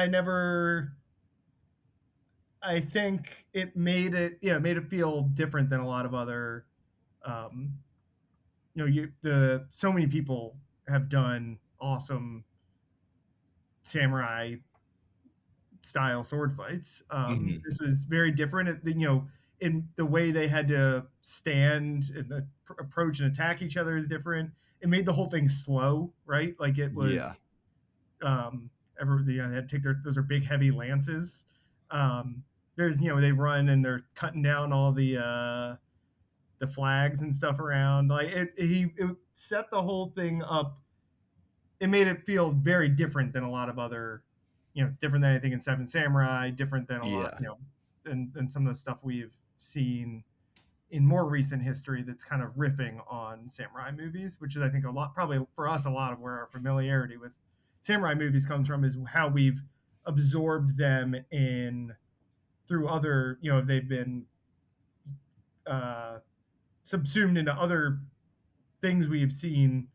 I think it made it feel different than a lot of other. Um, so many people have done awesome samurai style sword fights. Hmm. This was very different. In the way they had to stand and approach and attack each other is different. It made the whole thing slow, right? Like it Yeah. was. They had to take those are big heavy lances. There's they run and they're cutting down all the the flags and stuff around. Like it set the whole thing up. It made it feel very different than a lot of other, different than anything in Seven Samurai, different than a lot, Yeah. than some of the stuff we've seen in more recent history that's kind of riffing on samurai movies, which is, I think, a lot, probably for us, a lot of where our familiarity with samurai movies comes from, is how we've absorbed them in through other, they've been uh, subsumed into other things we have seen,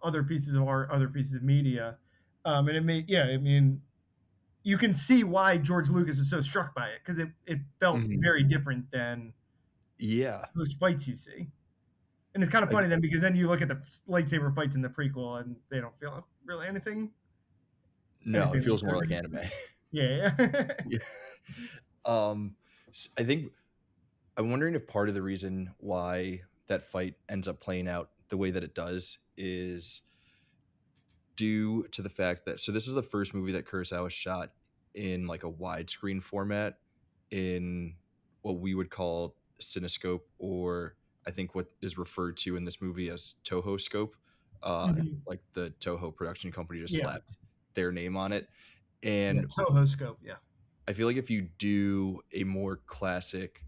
other pieces of art, other pieces of media. And it made, yeah, I mean, you can see why George Lucas was so struck by it, because it felt Mhm. very different than Yeah. most fights you see. And it's kind of I, funny then, because then you look at the lightsaber fights in the prequel and they don't feel really no, it anything like feels more like those. anime. Yeah. Yeah. Um, I think I'm wondering if part of the reason why that fight ends up playing out the way that it does is due to the fact that, so this is the first movie that Kurosawa shot in like a widescreen format, in what we would call cinescope, or I think what is referred to in this movie as Toho scope. Mhm. Like the Toho production company just Yeah. slapped their name on it. Yeah. And Toho scope. Yeah. I feel like if you do a more classic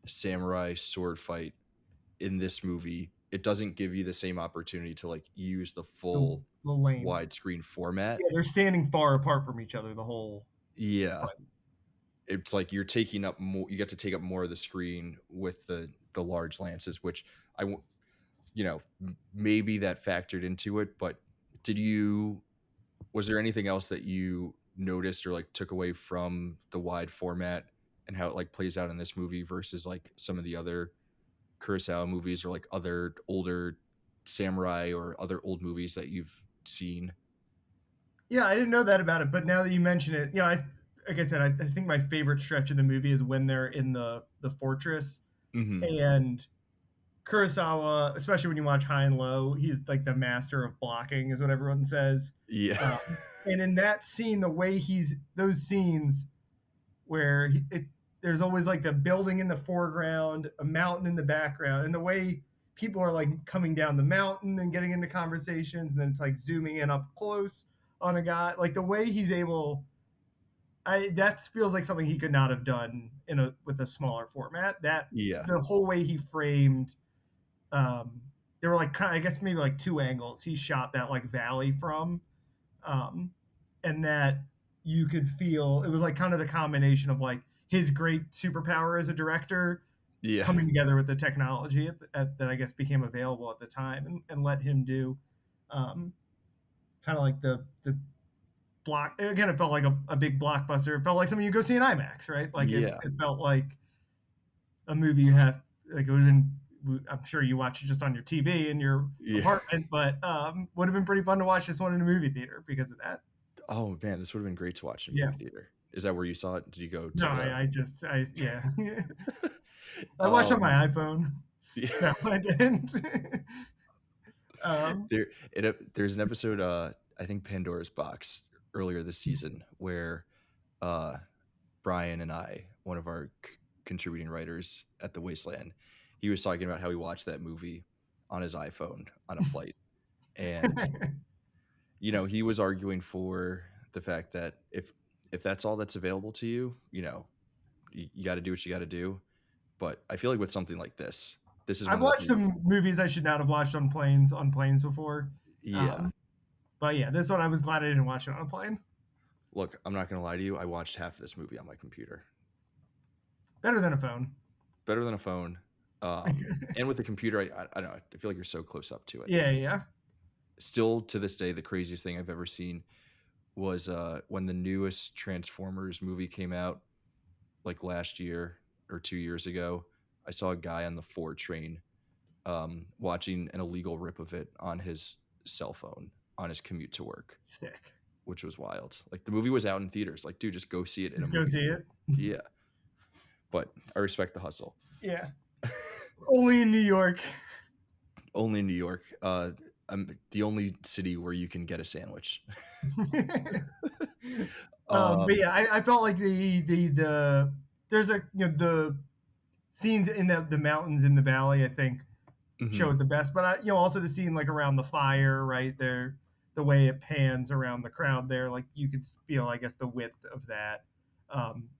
samurai sword fight in this movie, it doesn't give you the same opportunity to like use the The, full the length. widescreen format. Yeah, they're standing far apart from each other the whole Yeah. fight. It's like you're taking up more, you get to take up more of the screen with the large lances, which maybe that factored into it. But was there anything else that you noticed or like took away from the wide format and how it like plays out in this movie versus like some of the other Kurosawa movies, or like other older samurai or other old movies that you've seen? Yeah, I didn't know that about it, but now that you mention it, like I said, I think my favorite stretch of the movie is when they're in the fortress, Mm-hmm. and Kurosawa, especially when you watch High and Low, he's like the master of blocking, is what everyone says. Yeah. And in that scene, the way those scenes where there's always like the building in the foreground, a mountain in the background, and the way people are like coming down the mountain and getting into conversations, and then it's like zooming in up close on a guy, like the way he's able. That feels like something he could not have done with a smaller format. That Yeah. the whole way he framed, um, there were like I guess maybe like two angles he shot that like valley from, um, and that you could feel it was like kind of the combination of like his great superpower as a director Yeah. coming together with the technology that I guess became available at the time, and let him do, kind of like the block. Again, it felt like a big blockbuster. It felt like something you go see in IMAX, right? Like Yeah. it felt like a movie you have, like, it would have been. I'm sure you watch it just on your TV in your Yeah. apartment, but would have been pretty fun to watch this one in a movie theater because of that. Oh man, this would have been great to watch in a Yeah. movie theater. Is that where you saw it? Did you go No, to the yeah. I watched on my iPhone. yeah. No, I didn't. um, There's an episode, I think Pandora's Box, earlier this season, where uh Brian and I, one of our contributing writers at the Wasteland, he was talking about how he watched that movie on his iPhone on a flight. And he was arguing for the fact that if that's all that's available to you, you got to do what you got to do. But I feel like with something like this is one I've of those watched movies. some movies I should not have watched on planes before. Yeah. But yeah, this one I was glad I didn't watch it on a plane. Look, I'm not gonna lie to you. I watched half of this movie on my computer. Better than a phone. Better than a phone. And with a computer, I don't know. I feel like you're so close up to it. Yeah. Still to this day, the craziest thing I've ever seen was when the newest Transformers movie came out, like last year or 2 years ago. I saw a guy on the 4 train watching an illegal rip of it on his cell phone on his commute to work, Sick. which was wild. Like the movie was out in theaters. Like, dude, just go see it in a Just go movie see theater. it. Yeah. But I respect the hustle. Yeah. Only in New York. Only in New York. I'm the only city where you can get a sandwich. But yeah, I felt like there's a scenes in the mountains in the valley, I think, show Hmm. it the best. But also the scene like around the fire, right there, the way it pans around the crowd there, like you could feel, I guess, the width of that.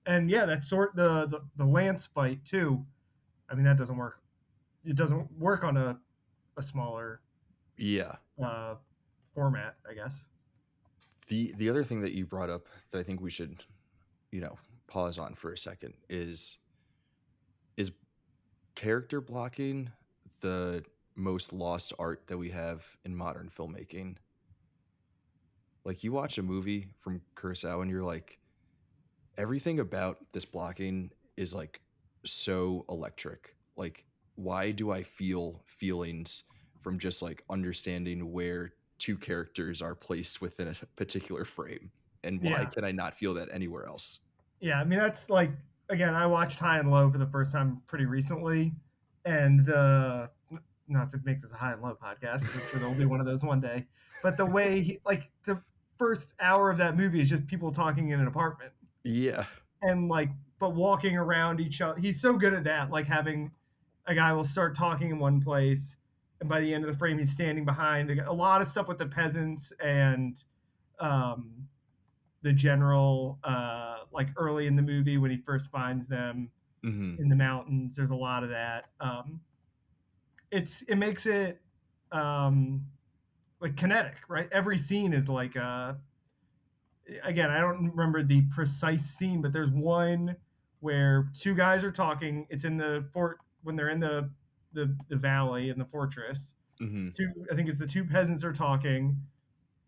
And yeah, that sort the lance fight too. I mean, that doesn't work. It doesn't work on a smaller Yeah. uh, format, I guess. The other thing that you brought up that I think we should, you know, pause on for a second is character blocking the most lost art that we have in modern filmmaking. Like you watch a movie from Kurosawa and you're like, everything about this blocking is like so electric. Like, why do I feel feelings from just like understanding where two characters are placed within a particular frame? And why Yeah, can I not feel that anywhere else? yeah. I mean, that's like, again, I watched High and Low for the first time pretty recently, and the not to make this a High and Low podcast because I'm sure there'll be one of those one day. But the way like the first hour of that movie is just people talking in an apartment Yeah. and like, but walking around each other. He's so good at that. Like having a guy will start talking in one place, and by the end of the frame, he's standing behind. A lot of stuff with the peasants and um, the general, like early in the movie when he first finds them Hmm. in the mountains. There's a lot of that. It makes it um, like kinetic, right? Every scene is like again, I don't remember the precise scene, but there's one where two guys are talking. It's in the fort when they're in the valley in the fortress. Hmm. Two, I think it's the two peasants are talking,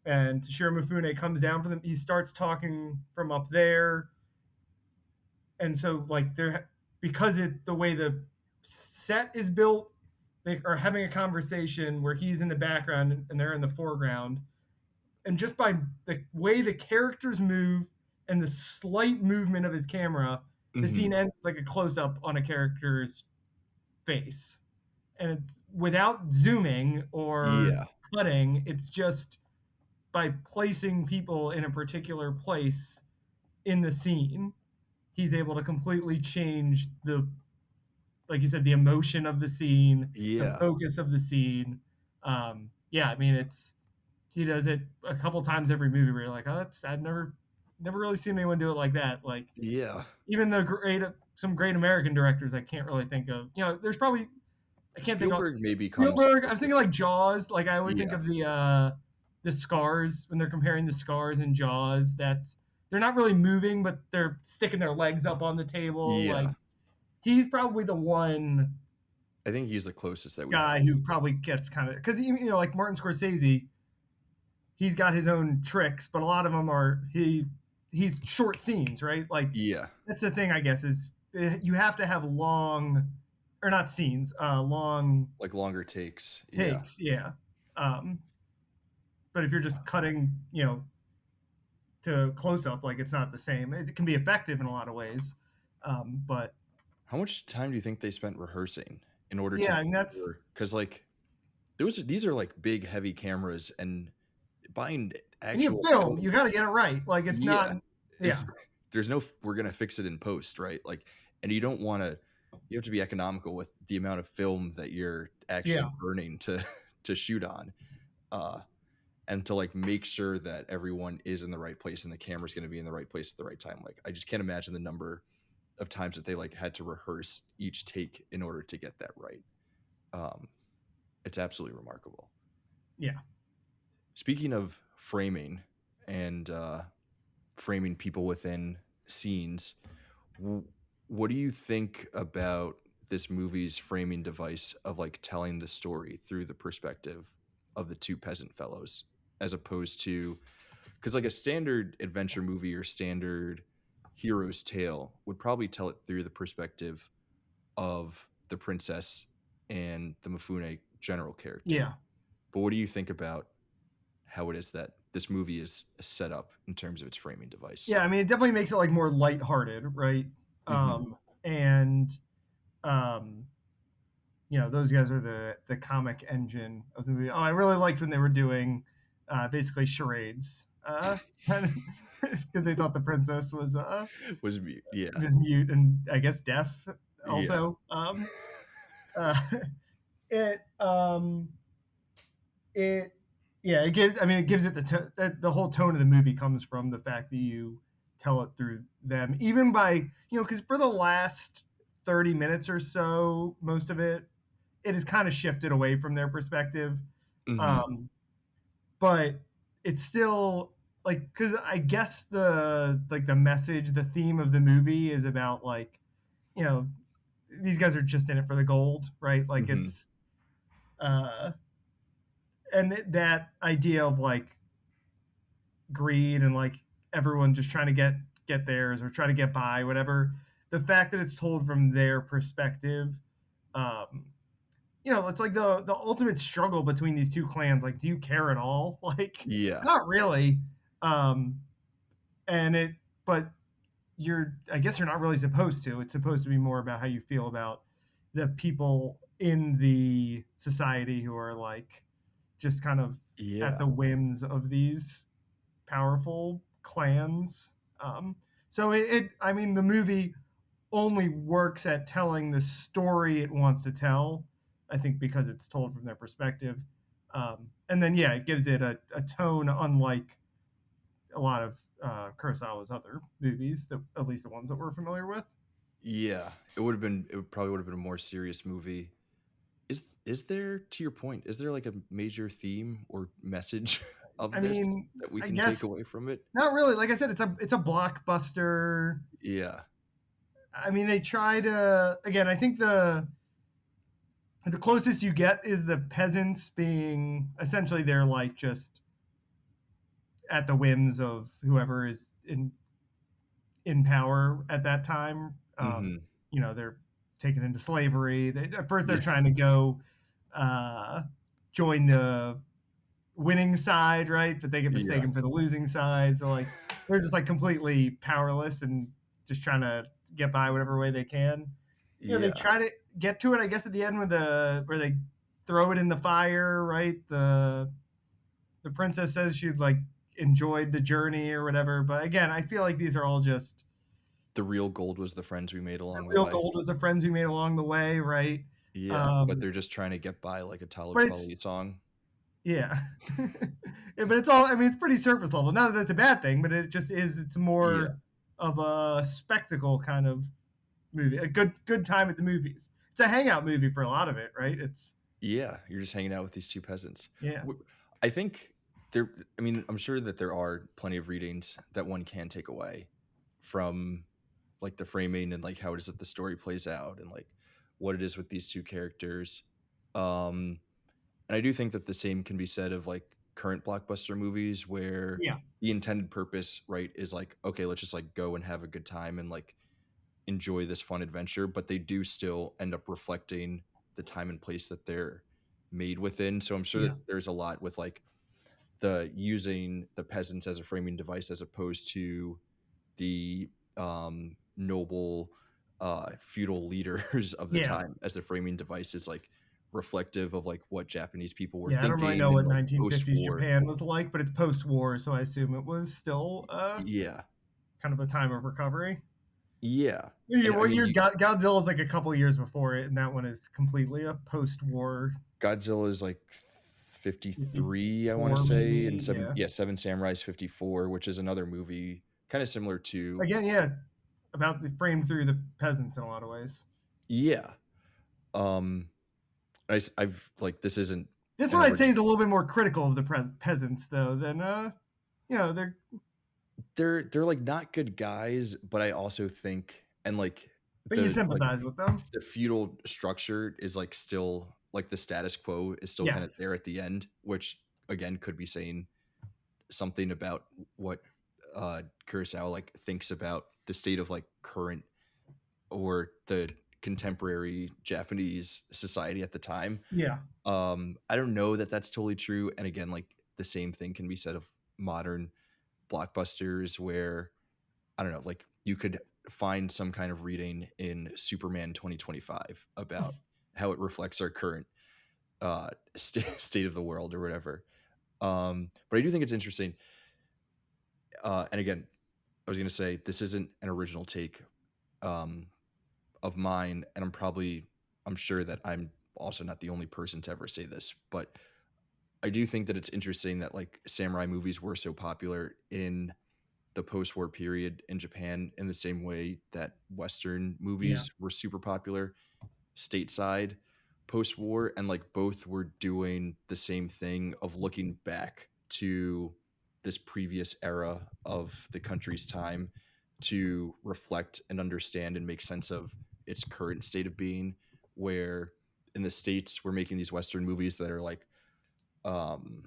and Toshiro Mifune comes down for them. He starts talking from up there, and so like they're because it the way the set is built, they are having a conversation where he's in the background and they're in the foreground, and just by the way the characters move and the slight movement of his camera, the Hmm. scene ends like a close up on a character's face, and it's without zooming or Yeah. cutting. It's just by placing people in a particular place in the scene, he's able to completely change the, like you said, the emotion of the scene, the Yeah. focus of the scene. Yeah, I mean, he does it a couple times every movie where you're like, oh, that's I've never really seen anyone do it like that. Like Yeah. even the great some great American directors I can't really think of. There's probably I can't think of Spielberg maybe comes Spielberg. I'm thinking closest. like Jaws. Like I always think Yeah. of the scars when they're comparing the scars in Jaws. That's they're not really moving, but they're sticking their legs up on the table. Like Yeah. he's probably the one I think he's the closest that we have. guy who probably gets kind of because like Martin Scorsese, he's got his own tricks, but a lot of them are he's short scenes, right? Like Yeah. that's the thing, I guess, is you have to have long or not scenes, long Like longer takes. Yeah. takes, yeah. Um, but if you're just cutting, to close up, like it's not the same. It can be effective in a lot of ways, but How much time do you think they spent rehearsing in order to yeah, make and that's sure? Because like these are like big heavy cameras, and buying and you actual film, you film. got to get it right. Like it's not, Yeah. yeah, Is there's no we're gonna fix it in post, right? Like, and you don't want to. You have to be economical with the amount of film that you're actually yeah, burning to to shoot on, uh, and to like make sure that everyone is in the right place and the camera's going to be in the right place at the right time. Like, I just can't imagine the number of times that they like had to rehearse each take in order to get that right. Um, it's absolutely remarkable. yeah, Speaking of framing and framing people within scenes, what do you think about this movie's framing device of like telling the story through the perspective of the two peasant fellows, as opposed to because like a standard adventure movie or standard hero's tale would probably tell it through the perspective of the princess and the Mifune general character. yeah, But what do you think about how it is that this movie is set up in terms of its framing device? yeah. I mean, it definitely makes it like more lighthearted, right? Hmm. And um, those guys are the comic engine of the movie. Oh, I really liked when they were doing basically charades, because they thought the princess was Was yeah. just mute and I guess deaf. Yeah. also. Uh, it it yeah, it gives, I mean, it gives it the whole tone of the movie comes from the fact that you tell it through them, even by, because for the last 30 minutes or so, most of it is kind of shifted away from their perspective. Hmm. Um but it's still like, because I guess the message, the theme of the movie is about, like, you know these guys are just in it for the gold, right? Like, Hmm. it's uh and that idea of, like, greed and, like, everyone just trying to get theirs or try to get by, whatever. The fact that it's told from their perspective, um, it's like the ultimate struggle between these two clans. Like, do you care at all? Like, Yeah. not really. Um, and it, but I guess you're not really supposed to. It's supposed to be more about how you feel about the people in the society who are, like, just kind of at Yeah. the whims of these powerful clans. Um, so I mean, the movie only works at telling the story it wants to tell, I think, because it's told from their perspective. And then, yeah, it gives it a tone unlike a lot of Kurosawa's other movies, at least the ones that we're familiar with. Yeah. It probably would have been a more serious movie. Is there, to your point, is there like a major theme or message of I this mean, that we I can take guess away from it? not really. Like I said, it's a blockbuster. Yeah. I mean, they try to, again. I think the closest you get is the peasants being, essentially, they're, like, just at the whims of whoever is in power at that time. Hmm. They're taken into slavery. At first they're Yeah. trying to go uh, join the winning side, right? But they get Yeah. mistaken for the losing side. So, like, they're just, like, completely powerless and just trying to get by whatever way they can. They Yeah. try to get to it, I guess, at the end with where they throw it in the fire, right? The princess says she'd, like, enjoyed the journey or whatever. But again, I feel like these are all just, The real gold was the friends we made the along the real way. gold was the friends we made along the way, right? Yeah, but Um, they're just trying to get by like a Talib but it's Kweli song. Yeah. Yeah, but it's all, I mean, it's pretty surface level. Not that that's a bad thing, but it just is. It's Yeah. more of a spectacle kind of movie. A good time at the movies. It's a hangout movie for a lot of it, right? It's Yeah, you're just hanging out with these two peasants. Yeah, I think there, I mean, I'm sure that there are plenty of readings that one can take away from like the framing and like how it is that the story plays out and like what it is with these two characters. Um, and I do think that the same can be said of like current blockbuster movies where yeah, the intended purpose, right, is like, okay, let's just like go and have a good time and like enjoy this fun adventure, but they do still end up reflecting the time and place that they're made within. So I'm sure yeah, that there's a lot with like the using the peasants as a framing device as opposed to the noble feudal leaders of the yeah, time as the framing device is like reflective of like what Japanese people were yeah. I don't really know thinking what and like 1950s post-war. Japan was like, but it's post-war, so I assume it was still Yeah. kind of a time of recovery. Yeah. Yeah, And I what mean years? you Godzilla's like a couple years before it, and that one is completely a post-war Godzilla is like 53, I want to 54, say, and maybe. Yeah. Seven Samurai's 54, which is another movie kind of similar to Again, yeah, about the frame through the peasants in a lot of ways. yeah. Um I've like this isn't This an one I'd say original. is a little bit more critical of the peasants, though, than they're They're like not good guys, but I also think and like but you like sympathize with them. the feudal structure is like still like the status quo is still kind of Yes. there at the end, which again could be saying something about what Kurosawa like thinks about the state of like current or the contemporary Japanese society at the time. Yeah. I don't know that that's totally true, and again, like the same thing can be said of modern blockbusters where I don't know, like you could find some kind of reading in Superman 2025 about how it reflects our current state of the world or whatever. But I do think it's interesting. And again, I was going to say this isn't an original take um, of mine, and I'm sure that I'm also not the only person to ever say this, but I do think that it's interesting that like samurai movies were so popular in the post-war period in Japan in the same way that Western Yeah. movies were super popular stateside post-war, and like both were doing the same thing of looking back to this previous era of the country's time to reflect and understand and make sense of its current state of being, where in the States we're making these Western movies that are like um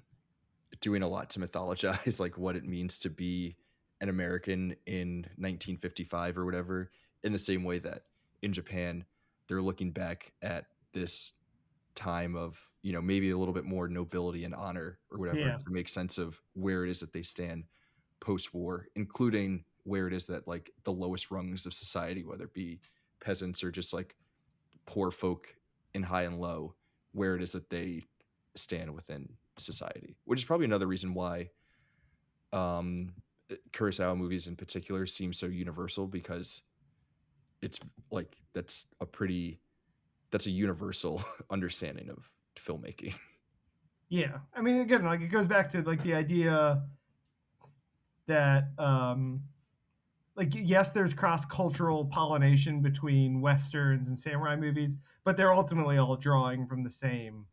doing a lot to mythologize like what it means to be an American in 1955 or whatever, in the same way that in Japan they're looking back at this time of, you know, maybe a little bit more nobility and honor or whatever Yeah. to make sense of where it is that they stand post-war, including where it is that like the lowest rungs of society, whether it be peasants or just like poor folk in high and low, where it is that they stand within society, which is probably another reason why um Kurosawa movies in particular seem so universal, because it's like that's a universal understanding of filmmaking. Yeah. I mean, again, like it goes back to like the idea that like yes, there's cross-cultural pollination between westerns and samurai movies, but they're ultimately all drawing from the same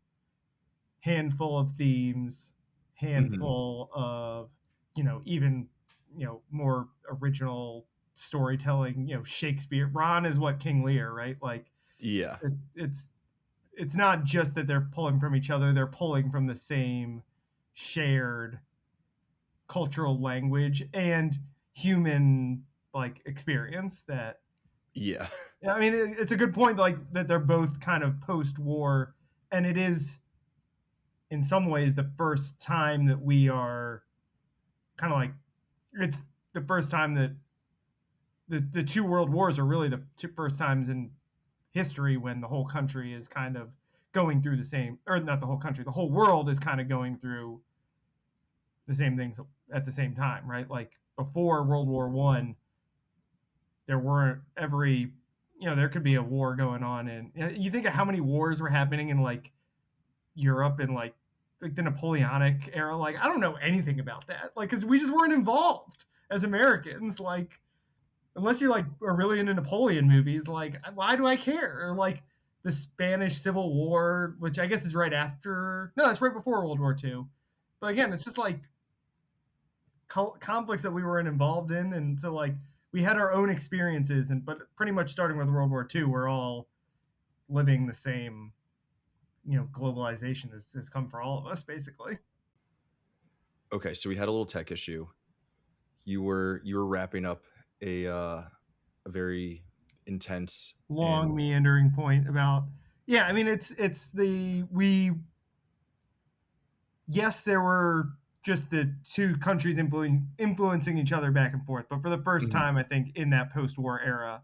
handful of themes, Hmm. handful of, even, more original storytelling. Shakespeare. Ron is what King Lear, right? Like Yeah. it, it's not just that they're pulling from each other; they're pulling from the same shared cultural language and human like experience. That Yeah. I mean, it's a good point, like that they're both kind of post-war, and it is in some ways the first time that we are kind of like it's the first time that the two world wars are really the two first times in history when the whole country is kind of going through the same, or not the whole country, the whole world is kind of going through the same things at the same time, right? Like before World War One, there weren't every, there could be a war going on, and you think of how many wars were happening in like Europe in like the Napoleonic era. Like I don't know anything about that, like because we just weren't involved as Americans. Like unless you like are really into Napoleon movies, like why do I care? Or like the Spanish Civil War, which I guess is right after. No, it's right before World War Two. But again, it's just like conflicts that we weren't involved in, and so like we had our own experiences, and but pretty much starting with World War Two, we're all living the same. Globalization has come for all of us basically. Okay, so we had a little tech issue. You were wrapping up a very intense Long and meandering point about, yeah, I mean it's the we yes, there were just the two countries influencing each other back and forth, but for the first Mhm. time I think in that post-war era,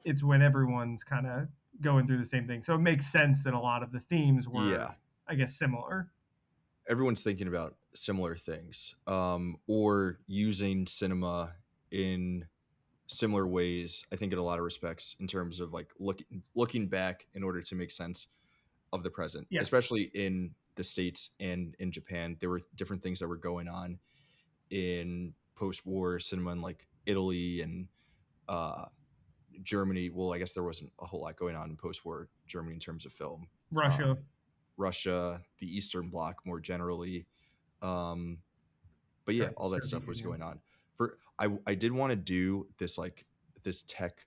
it's when everyone's kind of going through the same thing, so it makes sense that a lot of the themes were, Yeah, I guess, similar. everyone's thinking about similar things, or using cinema in similar ways. I think in a lot of respects, in terms of like looking back in order to make sense of the present, Yes. especially in the States and in Japan. There were different things that were going on in post-war cinema in like Italy and uh, Germany. Well, I guess there wasn't a whole lot going on in post-war Germany in terms of film. Russia. Um, Russia, the Eastern Bloc more generally. Um, but yeah, Sorry, all that Soviet stuff was Union. going on. For I did want to do this like this tech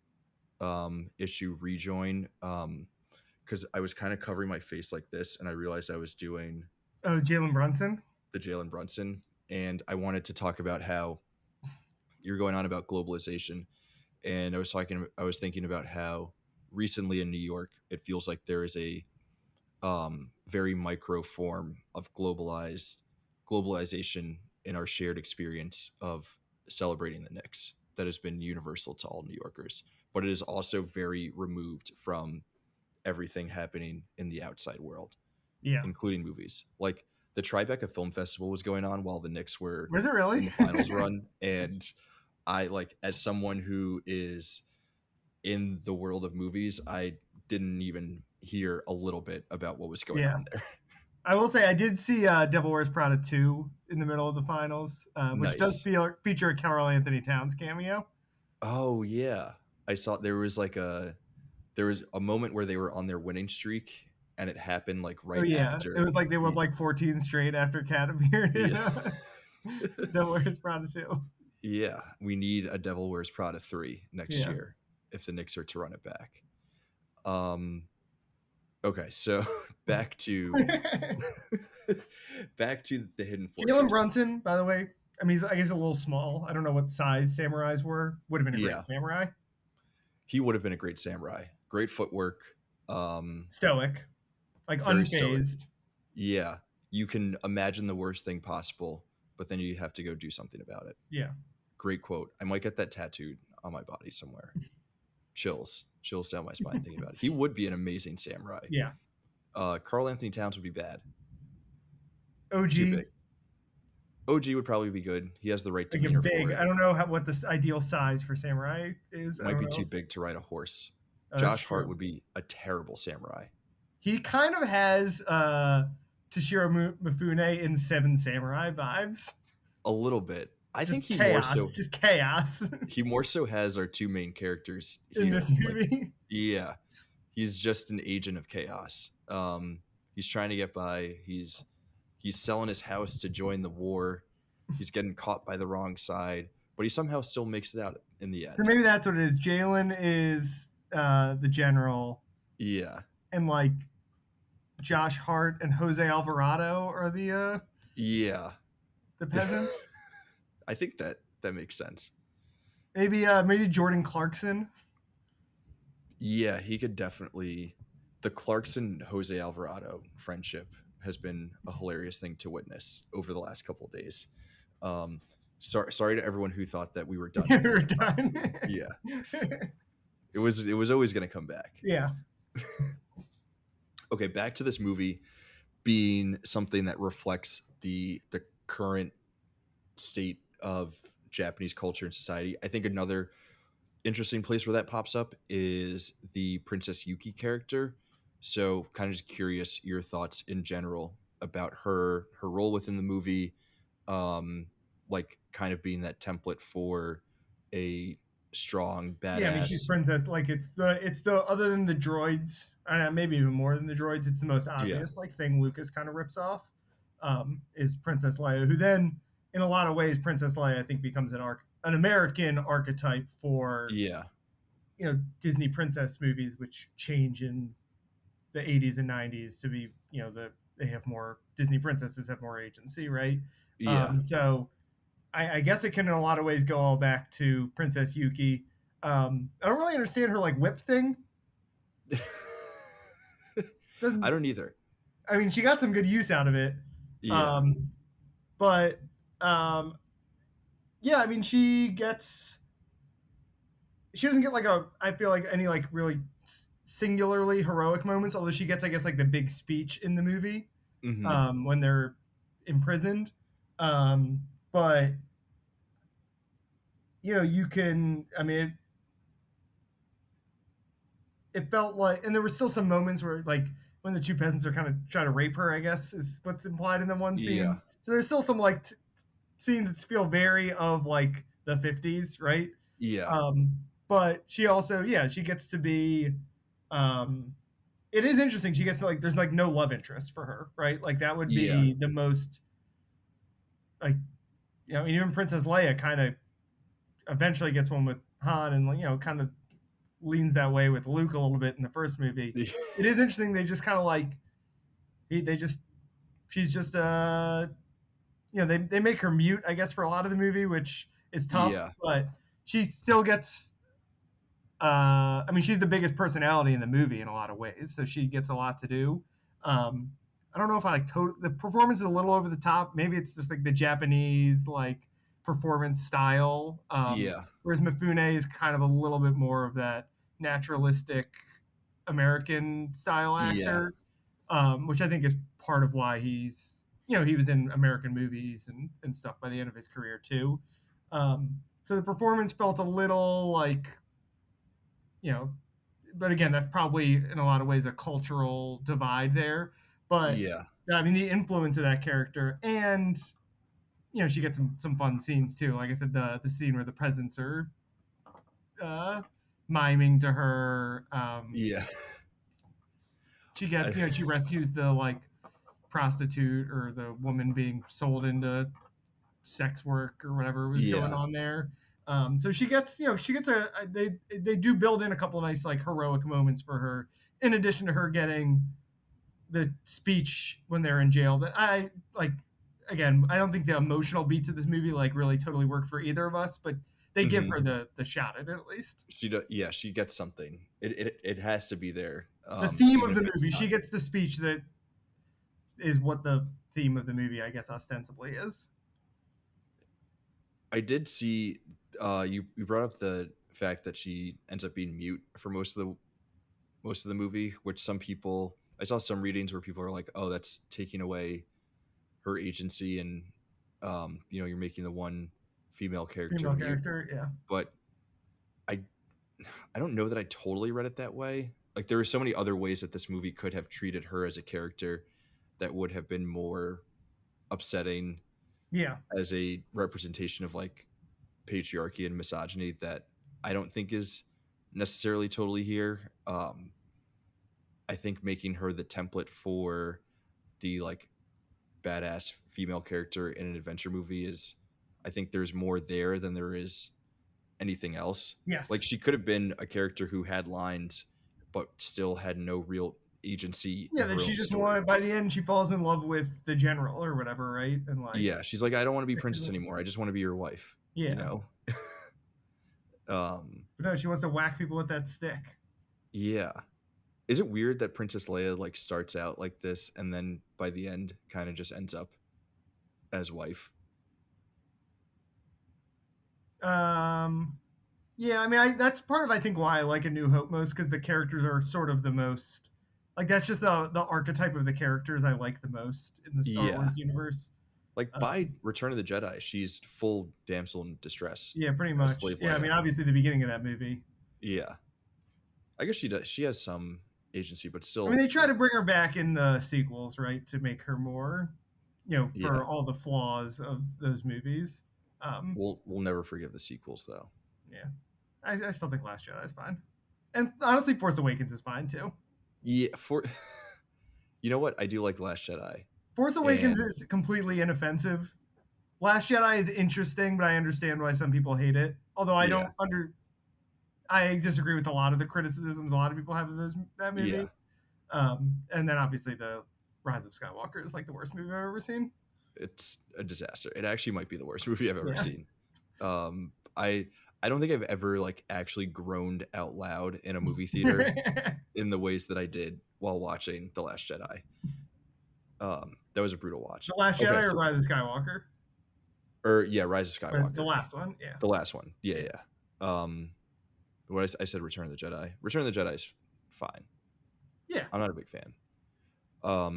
issue rejoin, because I was kind of covering my face like this and I realized I was doing Oh, Jalen Brunson. the Jalen Brunson, and I wanted to talk about how you're going on about globalization, and I was thinking about how recently in New York it feels like there is a very micro form of globalization in our shared experience of celebrating the Knicks that has been universal to all New Yorkers, but it is also very removed from everything happening in the outside world, Yeah. including movies. Like the Tribeca Film Festival was going on while the Knicks were Was it in really? the finals run, and I like as someone who is in the world of movies, I didn't even hear a little bit about what was going Yeah. on there. I will say I did see Devil Wears Prada 2 in the middle of the finals, which does Nice. feature a Carol Anthony Towns cameo. Oh yeah, I saw there was a moment where they were on their winning streak, and it happened like Oh right yeah, it after. was like they won like 14 straight after Cat appeared in Yeah. Devil Wears Prada 2. Yeah, we need a Devil Wears Prada 3 next Yeah. year if the Knicks are to run it back. Okay, so back to back to the Hidden Jalen Fortress. Brunson, by the way, I mean, I guess a little small. I don't know what size samurais were. Would have been a great Yeah, samurai. he would have been a great samurai. Great footwork. Stoic, like Very stoic. unfazed. Yeah, you can imagine the worst thing possible, but then you have to go do something about it. Yeah. Great quote. I might get that tattooed on my body somewhere. Chills down my spine thinking about it. He would be an amazing samurai. Yeah. Carl Anthony Towns would be bad. OG. Too big. OG would probably be good. He has the right Like a demeanor big. for it. I don't know what the ideal size for samurai is. I Might don't be know. too big to ride a horse. That's Josh Hart true. would be a terrible samurai. He kind of has Toshiro Mifune in Seven Samurai vibes. A little bit. I think he chaos, just chaos more so has our two main characters here. in this movie. Like, yeah, he's just an agent of chaos. He's trying to get by. He's selling his house to join the war. He's getting caught by the wrong side, but he somehow still makes it out in the end. So maybe that's what it is. Jalen is the general. Yeah. And like Josh Hart and Jose Alvarado are the peasants. I think that makes sense. Maybe Jordan Clarkson. Yeah, he could definitely. The Clarkson Jose Alvarado friendship has been a hilarious thing to witness over the last couple of days. Sorry to everyone who thought that we were done. We were done. Yeah. It was always going to come back. Yeah. Okay, back to this movie being something that reflects the current state of Japanese culture and society. I think another interesting place where that pops up is the Princess Yuki character. So kind of just curious your thoughts in general about her role within the movie, like kind of being that template for a strong badass. Yeah, I mean she's princess. Like it's the other than the droids, and maybe even more than the droids. It's the most obvious like thing Lucas kind of rips off. Is Princess Leia, who then in a lot of ways Princess Leia I think becomes an American archetype for Disney princess movies, which change in the 80s and 90s to be they have more Disney princesses have more agency, right? So I guess it can in a lot of ways go all back to Princess Yuki. I don't really understand her like whip thing. I don't either. I mean, she got some good use out of it. Yeah. But yeah, I mean, she doesn't get like I feel like any like really singularly heroic moments, although she gets, I guess, like the big speech in the movie when they're imprisoned. But you can, I mean, it felt like, and there were still some moments where like when the two peasants are kind of trying to rape her, I guess is what's implied in the one scene. Yeah. So there's still some like scenes that feel very of like the 50s, right? Yeah. But she also, she gets to be, it is interesting. She gets to like, there's like no love interest for her, right? Like that would be the most, like, even Princess Leia kind of eventually gets one with Han and, kind of leans that way with Luke a little bit in the first movie. It is interesting. They just kind of like, she's just, they make her mute, I guess, for a lot of the movie, which is tough, but she still gets, I mean, she's the biggest personality in the movie in a lot of ways, so she gets a lot to do. I don't know if I like the performance is a little over the top. Maybe it's just like the Japanese like performance style. Whereas Mifune is kind of a little bit more of that naturalistic American style actor, which I think is part of why he's, he was in American movies and stuff by the end of his career too. So the performance felt a little like, but again, that's probably in a lot of ways a cultural divide there. But Yeah. I mean, the influence of that character, and she gets some fun scenes too. Like I said, the scene where the peasants are uh, miming to her. Yeah. She gets, she rescues the like prostitute or the woman being sold into sex work or whatever was going Yeah. on there. So she gets, they do build in a couple of nice like heroic moments for her, in addition to her getting the speech when they're in jail. That I like. Again, I don't think the emotional beats of this movie like really totally work for either of us, but they give her the shot at it at least. She does. Yeah, she gets something. It has to be there. The theme of Even the if it's movie, not. she gets the speech that is what the theme of the movie, I guess, ostensibly is. I did see. You brought up the fact that she ends up being mute for most of the movie, which some people, I saw some readings where people are like, "Oh, that's taking away her agency," and you're making the one female character Female mute. character, yeah. But I I don't know that I totally read it that way. Like there were so many other ways that this movie could have treated her as a character that would have been more upsetting Yeah. as a representation of like patriarchy and misogyny that I don't think is necessarily totally here. I think making her the template for the like badass female character in an adventure movie is, I think there's more there than there is anything else. Yes. Like she could have been a character who had lines but still had no real agency Yeah, in that her she own just story. wanted, by the end, she falls in love with the general or whatever, right? And like, Yeah, she's like, I don't want to be princess anymore. I just want to be your wife. yeah. You know? But no, she wants to whack people with that stick. Yeah. Is it weird that Princess Leia like starts out like this and then by the end kind of just ends up as wife? Yeah, I mean, that's part of I think why I like A New Hope most, because the characters are sort of the most like that's just the archetype of the characters I like the most in the Star Yeah. Wars universe. Like by Return of the Jedi, she's full damsel in distress. Yeah, pretty much. Yeah, I mean, obviously the beginning of that movie. Yeah. I guess she does. She has some agency, but still. I mean, they try to bring her back in the sequels, right, to make her more, for all the flaws of those movies. We'll never forgive the sequels, though. Yeah, I still think Last Jedi is fine, and honestly, Force Awakens is fine too. Yeah, you know what? I do like Last Jedi. Force Awakens is completely inoffensive. Last Jedi is interesting, but I understand why some people hate it. Although I don't I disagree with a lot of the criticisms a lot of people have of that movie. Yeah. And then obviously the Rise of Skywalker is like the worst movie I've ever seen. It's a disaster. It actually might be the worst movie I've ever seen. I don't think I've ever like actually groaned out loud in a movie theater in the ways that I did while watching The Last Jedi. That was a brutal watch. The Last Jedi or Rise of Skywalker? Rise of Skywalker. Or the last one, yeah. The last one, yeah. What I said, Return of the Jedi. Return of the Jedi is fine. Yeah, I'm not a big fan.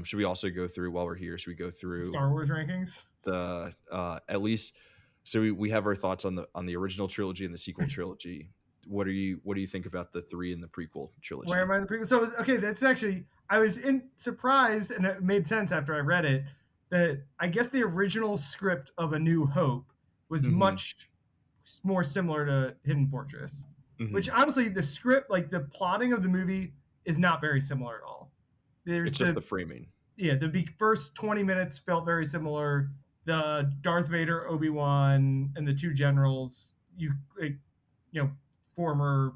Should we also go through while we're here? Should we go through Star Wars rankings? The at least so we have our thoughts on the original trilogy and the sequel trilogy. What do you think about the 3 in the prequel trilogy? Where am I in the prequel? So okay, that's actually I was surprised, and it made sense after I read it that I guess the original script of A New Hope was much more similar to Hidden Fortress. Which honestly, the script, like the plotting of the movie, is not very similar at all. It's just the framing. Yeah, the first 20 minutes felt very similar. The Darth Vader, Obi-Wan, and the 2 generals, former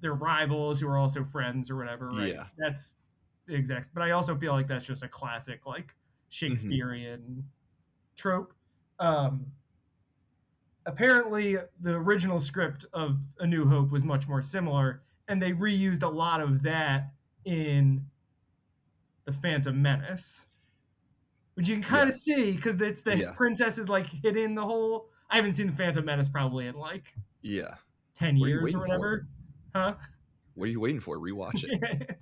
their rivals who are also friends or whatever, right? Yeah. That's the exact. But I also feel like that's just a classic like Shakespearean trope. Apparently the original script of A New Hope was much more similar, and they reused a lot of that in The Phantom Menace, which you can kind of see because it's the princess is like hidden the whole. I haven't seen The Phantom Menace probably in like 10 years or whatever. Huh? What are you waiting for? Rewatch it.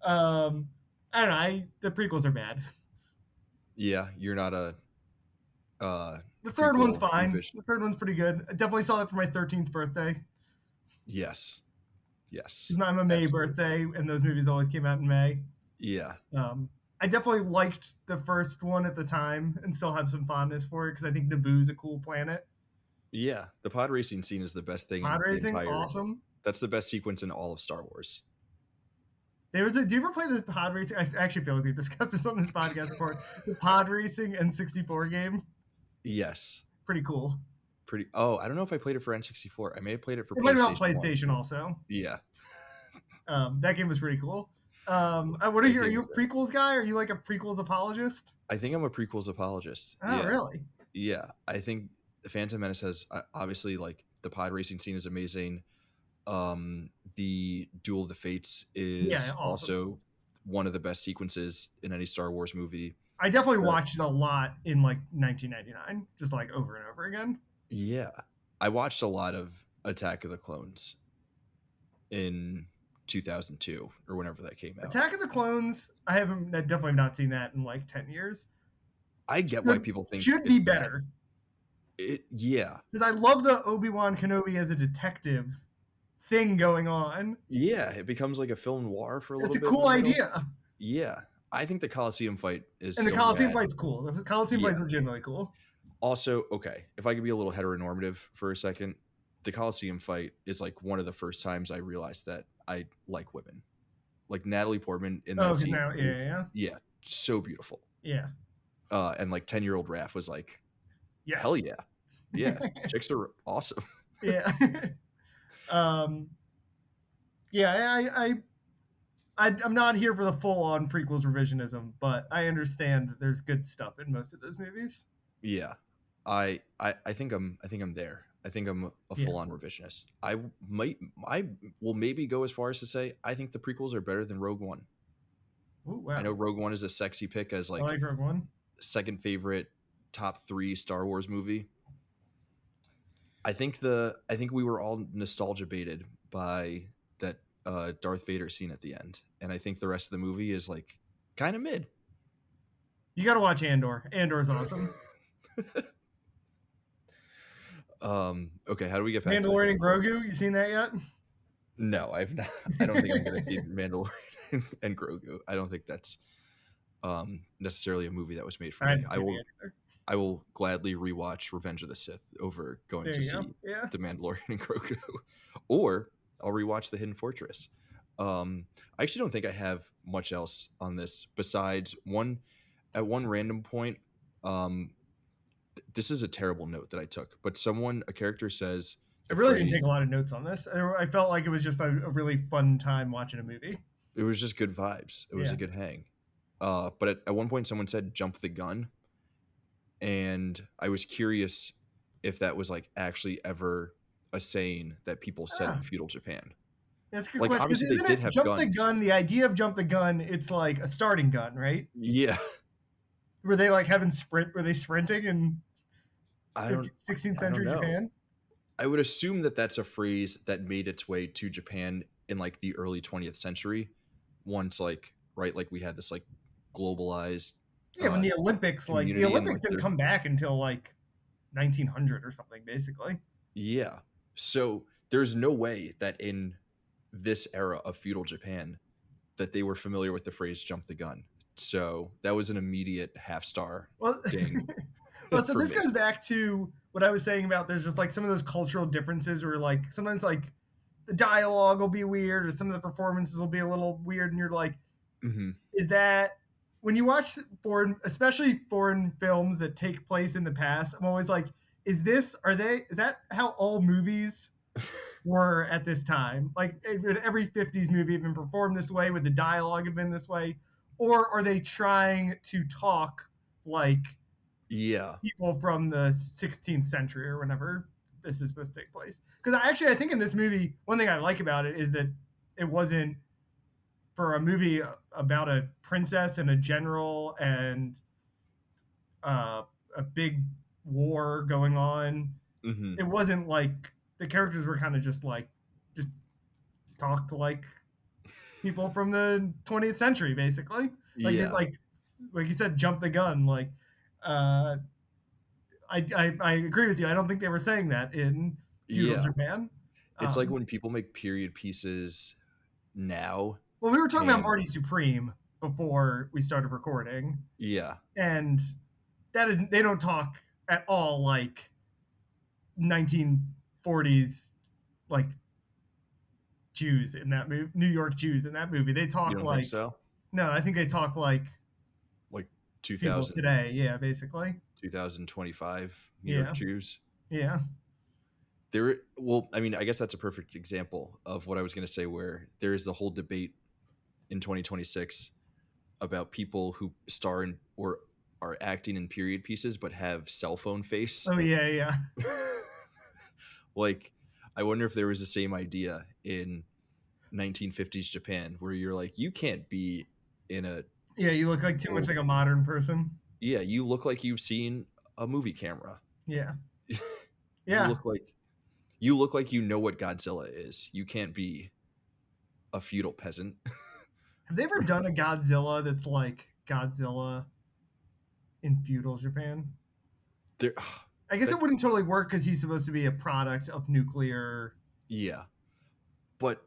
I don't know. The prequels are bad. Yeah, you're not a. The third one's fine. The third one's pretty good. I definitely saw that for my 13th birthday. Yes. Yes. I'm a May Absolutely. birthday, and those movies always came out in May. Yeah. I definitely liked the first one at the time, and still have some fondness for it because I think Naboo's a cool planet. Yeah. The pod racing scene is the best thing Pod in the racing, entire. awesome. That's the best sequence in all of Star Wars. Do you ever play the pod racing? I actually feel like we've discussed this on this podcast before. The pod racing N64 game, Yes. pretty cool. Pretty. Oh, I don't know if I played it for N64. I may have played it for It might have been on PlayStation 1. PlayStation also. Yeah. That game was pretty cool. What are you? Are you a prequels guy? Are you like a prequels apologist? I think I'm a prequels apologist. Oh, Yeah. really? Yeah. I think the Phantom Menace has obviously, like, the pod racing scene is amazing. The Duel of the Fates is awesome. also one of the best sequences in any Star Wars movie. I definitely watched it a lot in like 1999, just like over and over again. Yeah. I watched a lot of Attack of the Clones in 2002 or whenever that came out. Attack of the Clones, I definitely not seen that in like 10 years. I get why people think should be better. Yeah. Because I love the Obi-Wan Kenobi as a detective thing going on. Yeah, it becomes like a film noir for a little bit. It's a cool idea. Yeah. I think the Coliseum fight is And the Coliseum fight's cool. The Coliseum fight's legitimately cool. Also, okay, if I could be a little heteronormative for a second, the Coliseum fight is like one of the first times I realized that I like women. Like Natalie Portman in that scene. Yeah, so beautiful. Yeah. And like 10-year-old Raph was like, yes. Hell yeah. Yeah. Chicks are awesome. Yeah. Yeah, I'm not here for the full-on prequels revisionism, but I understand that there's good stuff in most of those movies. Yeah, I think I'm there. I think I'm a full-on revisionist. I will maybe go as far as to say I think the prequels are better than Rogue One. Ooh, wow. I know Rogue One is a sexy pick as like Rogue One. Second favorite top 3 Star Wars movie. I think we were all nostalgia baited by that Darth Vader scene at the end, and I think the rest of the movie is like kind of mid. You got to watch Andor. Andor's awesome. Okay, how do we get back Mandalorian and Grogu? You seen that yet? No, I've not. I don't think I'm going to see Mandalorian and Grogu. I don't think that's necessarily a movie that was made for me. I will gladly rewatch Revenge of the Sith over going to see The Mandalorian and Grogu, or I'll rewatch The Hidden Fortress. I actually don't think I have much else on this besides one random point. This is a terrible note that I took, but a character says, I really didn't take a lot of notes on this. I felt like it was just a really fun time watching a movie. It was just good vibes. It was a good hang. But at one point someone said jump the gun. And I was curious if that was like actually ever a saying that people said in feudal Japan. That's a good question. Like obviously they did have jump guns. The gun, the idea of jump the gun, it's like a starting gun, right? Yeah. Were they like were they sprinting in 16th century Japan? I would assume that that's a phrase that made its way to Japan in like the early 20th century. Once like we had this like globalized when the Olympics didn't come back until like 1900 or something, basically. Yeah. So there's no way that in this era of feudal Japan that they were familiar with the phrase jump the gun. So that was an immediate half-star ding. Well, so this goes back to what I was saying about there's just like some of those cultural differences where like sometimes like the dialogue will be weird or some of the performances will be a little weird and you're like, is that when you watch especially foreign films that take place in the past, I'm always like, is that how all movies were at this time? Like every 50s movie had been performed this way, would the dialogue have been this way? Or are they trying to talk like people from the 16th century or whenever this is supposed to take place? Because I think in this movie, one thing I like about it is that it wasn't for a movie about a princess and a general and a big war going on. It wasn't like the characters were kind of just talked like people from the 20th century, basically. Like you said, jump the gun. Like, I agree with you. I don't think they were saying that in feudal Japan. It's like when people make period pieces now. Well, we were talking about And Marty Supreme before we started recording, yeah, and that is they don't talk at all like 1940s like Jews in that movie, New York Jews in that movie. They you talk don't think like so? no, I think they talk like Like people 2000, today. Yeah, basically. 2025 New York Yeah, Jews. yeah. Well, I mean, I guess that's a perfect example of what I was going to say, where there is the whole debate in 2026 about people who star in or are acting in period pieces but have cell phone face. Oh yeah, yeah. Like, I wonder if there was the same idea in 1950s Japan, where you're like, you can't be in a Yeah, you look like too much like a modern person. yeah, you look like you've seen a movie camera. Yeah. you Yeah. look like you know what Godzilla is. You can't be a feudal peasant. Have they ever done a Godzilla that's like Godzilla in feudal Japan? There, I guess that, it wouldn't totally work because he's supposed to be a product of nuclear. yeah, but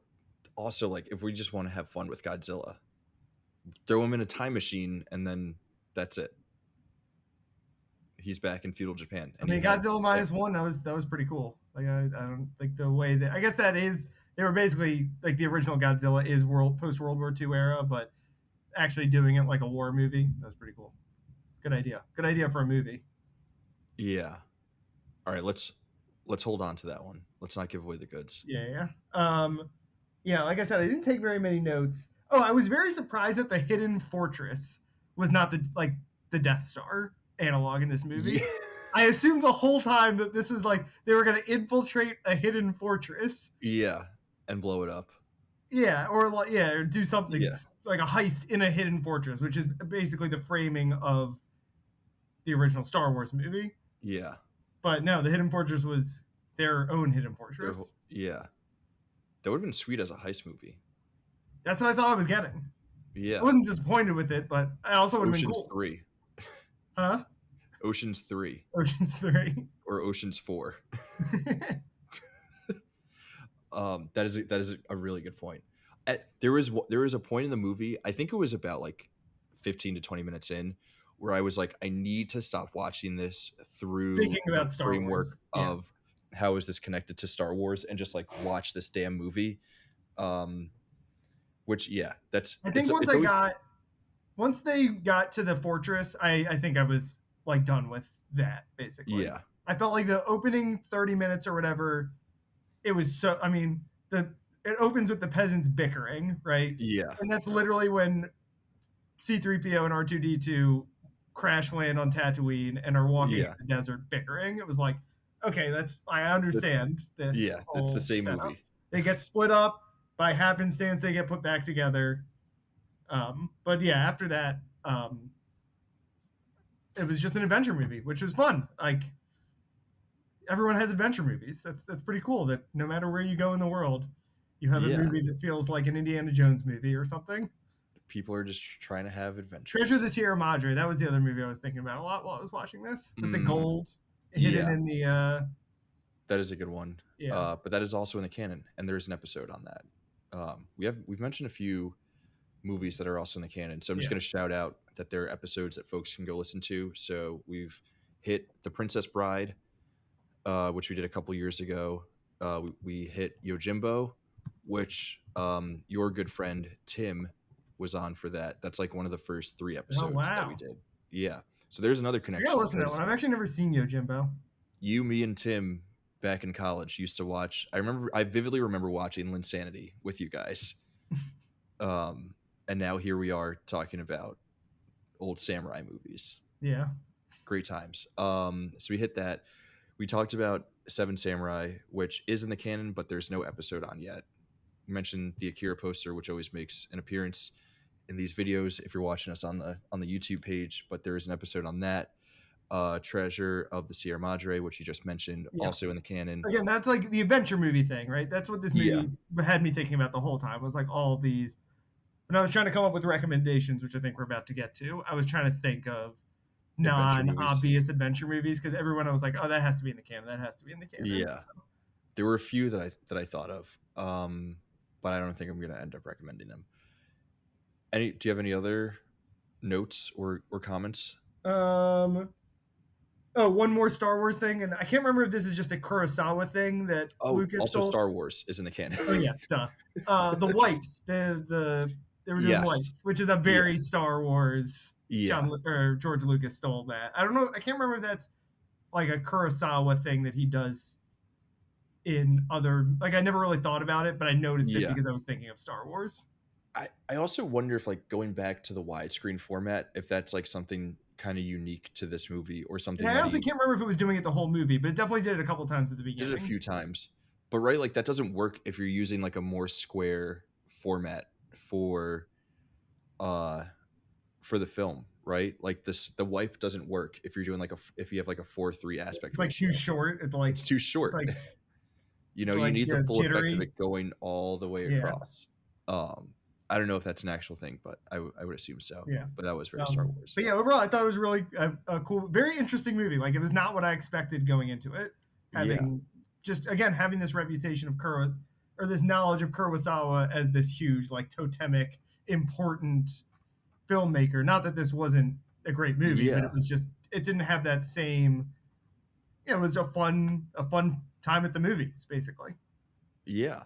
also, like, if we just want to have fun with Godzilla, throw him in a time machine and then that's it. He's back in feudal Japan. I mean, Godzilla -1. That was pretty cool. Like I don't like the way that I guess that is they were basically like the original Godzilla is post World War II era, but actually doing it like a war movie. That was pretty cool. Good idea. Good idea for a movie. Yeah. All right, let's hold on to that one. Let's not give away the goods. Yeah, yeah. Like I said, I didn't take very many notes. Oh, I was very surprised that the hidden fortress was not the Death Star analog in this movie. Yeah. I assumed the whole time that this was like they were going to infiltrate a hidden fortress. Yeah, and blow it up. Yeah, or do something Yeah. like a heist in a hidden fortress, which is basically the framing of the original Star Wars movie. Yeah. But no, the hidden fortress was their own hidden fortress. Yeah. That would have been sweet as a heist movie. That's what I thought I was getting. Yeah. I wasn't disappointed with it, but I also would have been Ocean's cool. 3. Huh? Ocean's 3. Ocean's 3. Or Ocean's 4. That is a really good point. There was a point in the movie, I think it was about like 15 to 20 minutes in, where I was like, I need to stop watching this through the framework of how is this connected to Star Wars, and just like watch this damn movie. Which that's. I think once they got to the fortress, I think I was like done with that basically. Yeah. I felt like the opening 30 minutes or whatever, it was so. I mean, it opens with the peasants bickering, right? Yeah. And that's literally when C-3PO and R2-D2 crash land on Tatooine and are walking in the desert bickering. It was like, okay, I understand this. Yeah, it's the same setup. movie. They get split up by happenstance. They get put back together. But yeah, after that, it was just an adventure movie, which was fun. Like everyone has adventure movies. That's pretty cool. That no matter where you go in the world, you have a movie that feels like an Indiana Jones movie or something. People are just trying to have adventures. Treasure of the Sierra Madre. That was the other movie I was thinking about a lot while I was watching this. With the gold hidden in the. That is a good one. Yeah. But that is also in the canon, and there's an episode on that. We've mentioned a few movies that are also in the canon, so I'm just going to shout out that there are episodes that folks can go listen to. So we've hit The Princess Bride, which we did a couple years ago. We hit Yojimbo, which your good friend Tim was on for that. That's like one of the first 3 episodes that we did. Yeah. So there's another connection. I gotta listen to that one. I've actually never seen Yojimbo. You, me, and Tim back in college used to watch. I vividly remember watching Linsanity with you guys. And now here we are talking about old samurai movies. Yeah. Great times. So we hit that. We talked about Seven Samurai, which is in the canon, but there's no episode on yet. We mentioned the Akira poster, which always makes an appearance in these videos if you're watching us on the YouTube page, but there is an episode on that. Treasure of the Sierra Madre, which you just mentioned, also in the canon. Again, that's like the adventure movie thing, right? That's what this movie had me thinking about the whole time. Was like all these. When I was trying to come up with recommendations, which I think we're about to get to, I was trying to think of non-obvious adventure movies because everyone I was like, oh, that has to be in the canon. That has to be in the canon. Yeah. So there were a few that I thought of, but I don't think I'm gonna end up recommending them. Do you have any other notes or comments? Oh, one more Star Wars thing, and I can't remember if this is just a Kurosawa thing that Oh, Lucas also stole. Star Wars is in the canon. Oh yeah, duh. The wipes, they were doing Yes. wipes, which is a very Star Wars. Yeah. George Lucas stole that. I don't know. I can't remember if that's like a Kurosawa thing that he does in other. Like I never really thought about it, but I noticed it because I was thinking of Star Wars. I also wonder if like going back to the widescreen format, if that's like something kind of unique to this movie or something. And I honestly can't remember if it was doing it the whole movie, but it definitely did it a couple times at the beginning. Did it a few times, but right, like that doesn't work if you're using like a more square format for the film, right? Like the wipe doesn't work if you're doing like if you have like a 4:3 aspect it's like ratio. too short. It's too short. Like, you know, you need the full effect of it going all the way across. I don't know if that's an actual thing, but I would assume so. Yeah. But that was very Star Wars. But yeah, overall, I thought it was really a cool, very interesting movie. Like, it was not what I expected going into it. Having this reputation of this knowledge of Kurosawa as this huge, like, totemic, important filmmaker. Not that this wasn't a great movie, but it was just, it didn't have that same, it was a fun time at the movies, basically. Yeah.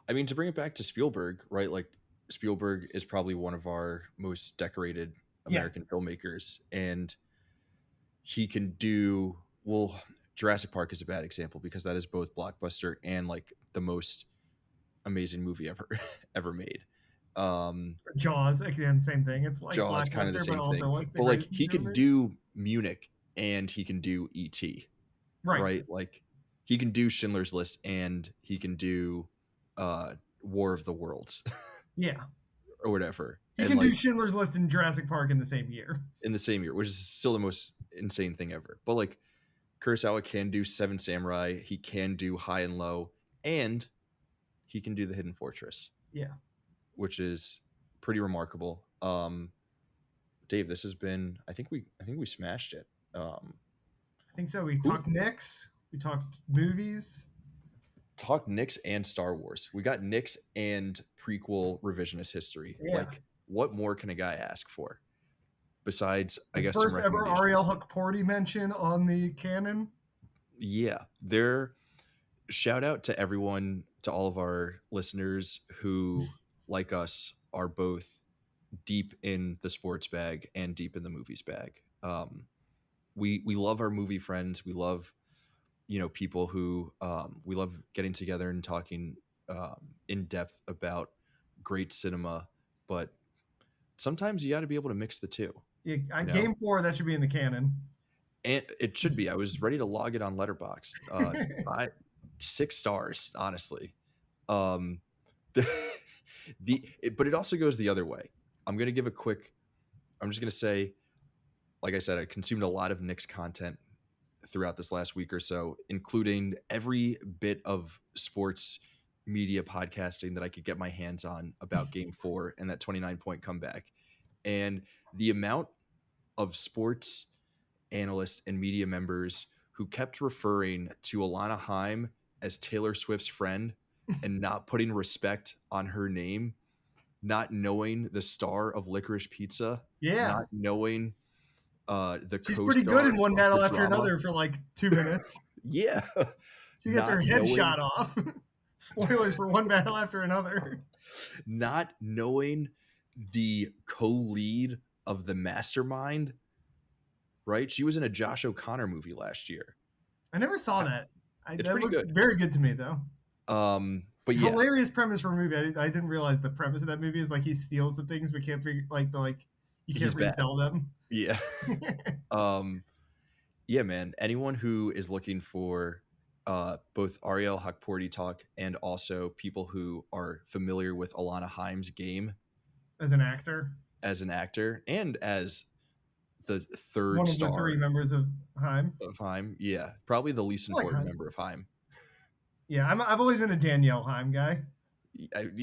I mean, to bring it back to Spielberg, right? Like, Spielberg is probably one of our most decorated American filmmakers, and he can do Jurassic Park is a bad example because that is both blockbuster and like the most amazing movie ever made. Jaws, again, same thing. It's like Jaws, kind of the same thing. Like but like he can do Munich and he can do E.T. Right? Like he can do Schindler's List and he can do War of the Worlds. Yeah. Or whatever. He can do Schindler's List and Jurassic Park in the same year. Which is still the most insane thing ever. But like Kurosawa can do Seven Samurai, he can do High and Low, and he can do The Hidden Fortress. Yeah. Which is pretty remarkable. Dave, this has been I think we smashed it. I think so. We talked Knicks, we talked movies. Talk Knicks and Star Wars. We got Knicks and prequel revisionist history. Yeah. Like, what more can a guy ask for? Besides, I guess, first ever Ariel Hukporti mention on the Canon. Yeah, shout out to everyone, to all of our listeners who, like us, are both deep in the sports bag and deep in the movies bag. We love our movie friends. We love, people who we love getting together and talking in depth about great cinema, but sometimes you got to be able to mix the two. Yeah, Game 4, that should be in the Canon. And it should be. I was ready to log it on Letterboxd. 6 stars, honestly. But it also goes the other way. I'm just going to say, like I said, I consumed a lot of Knicks content throughout this last week or so, including every bit of sports media podcasting that I could get my hands on about Game 4 and that 29-point comeback. And the amount of sports analysts and media members who kept referring to Alana Haim as Taylor Swift's friend and not putting respect on her name, not knowing the star of Licorice Pizza, not knowing she's pretty good in One Battle After Another for like 2 minutes. Yeah. She gets her head shot off. Spoilers for One Battle After Another. Not knowing the co-lead of The Mastermind, right? She was in a Josh O'Connor movie last year. I never saw that. It's pretty good. Very good to me, though. But yeah. Hilarious premise for a movie. I didn't realize the premise of that movie is like he steals the things but can't figure you can't resell them. Yeah. Yeah, man. Anyone who is looking for both Ariel Hukporti talk and also people who are familiar with Alana Haim's game as an actor, and as the third one of star, the 3 members of Haim. Yeah, probably the least important member of Haim. Yeah, I've always been a Danielle Haim guy.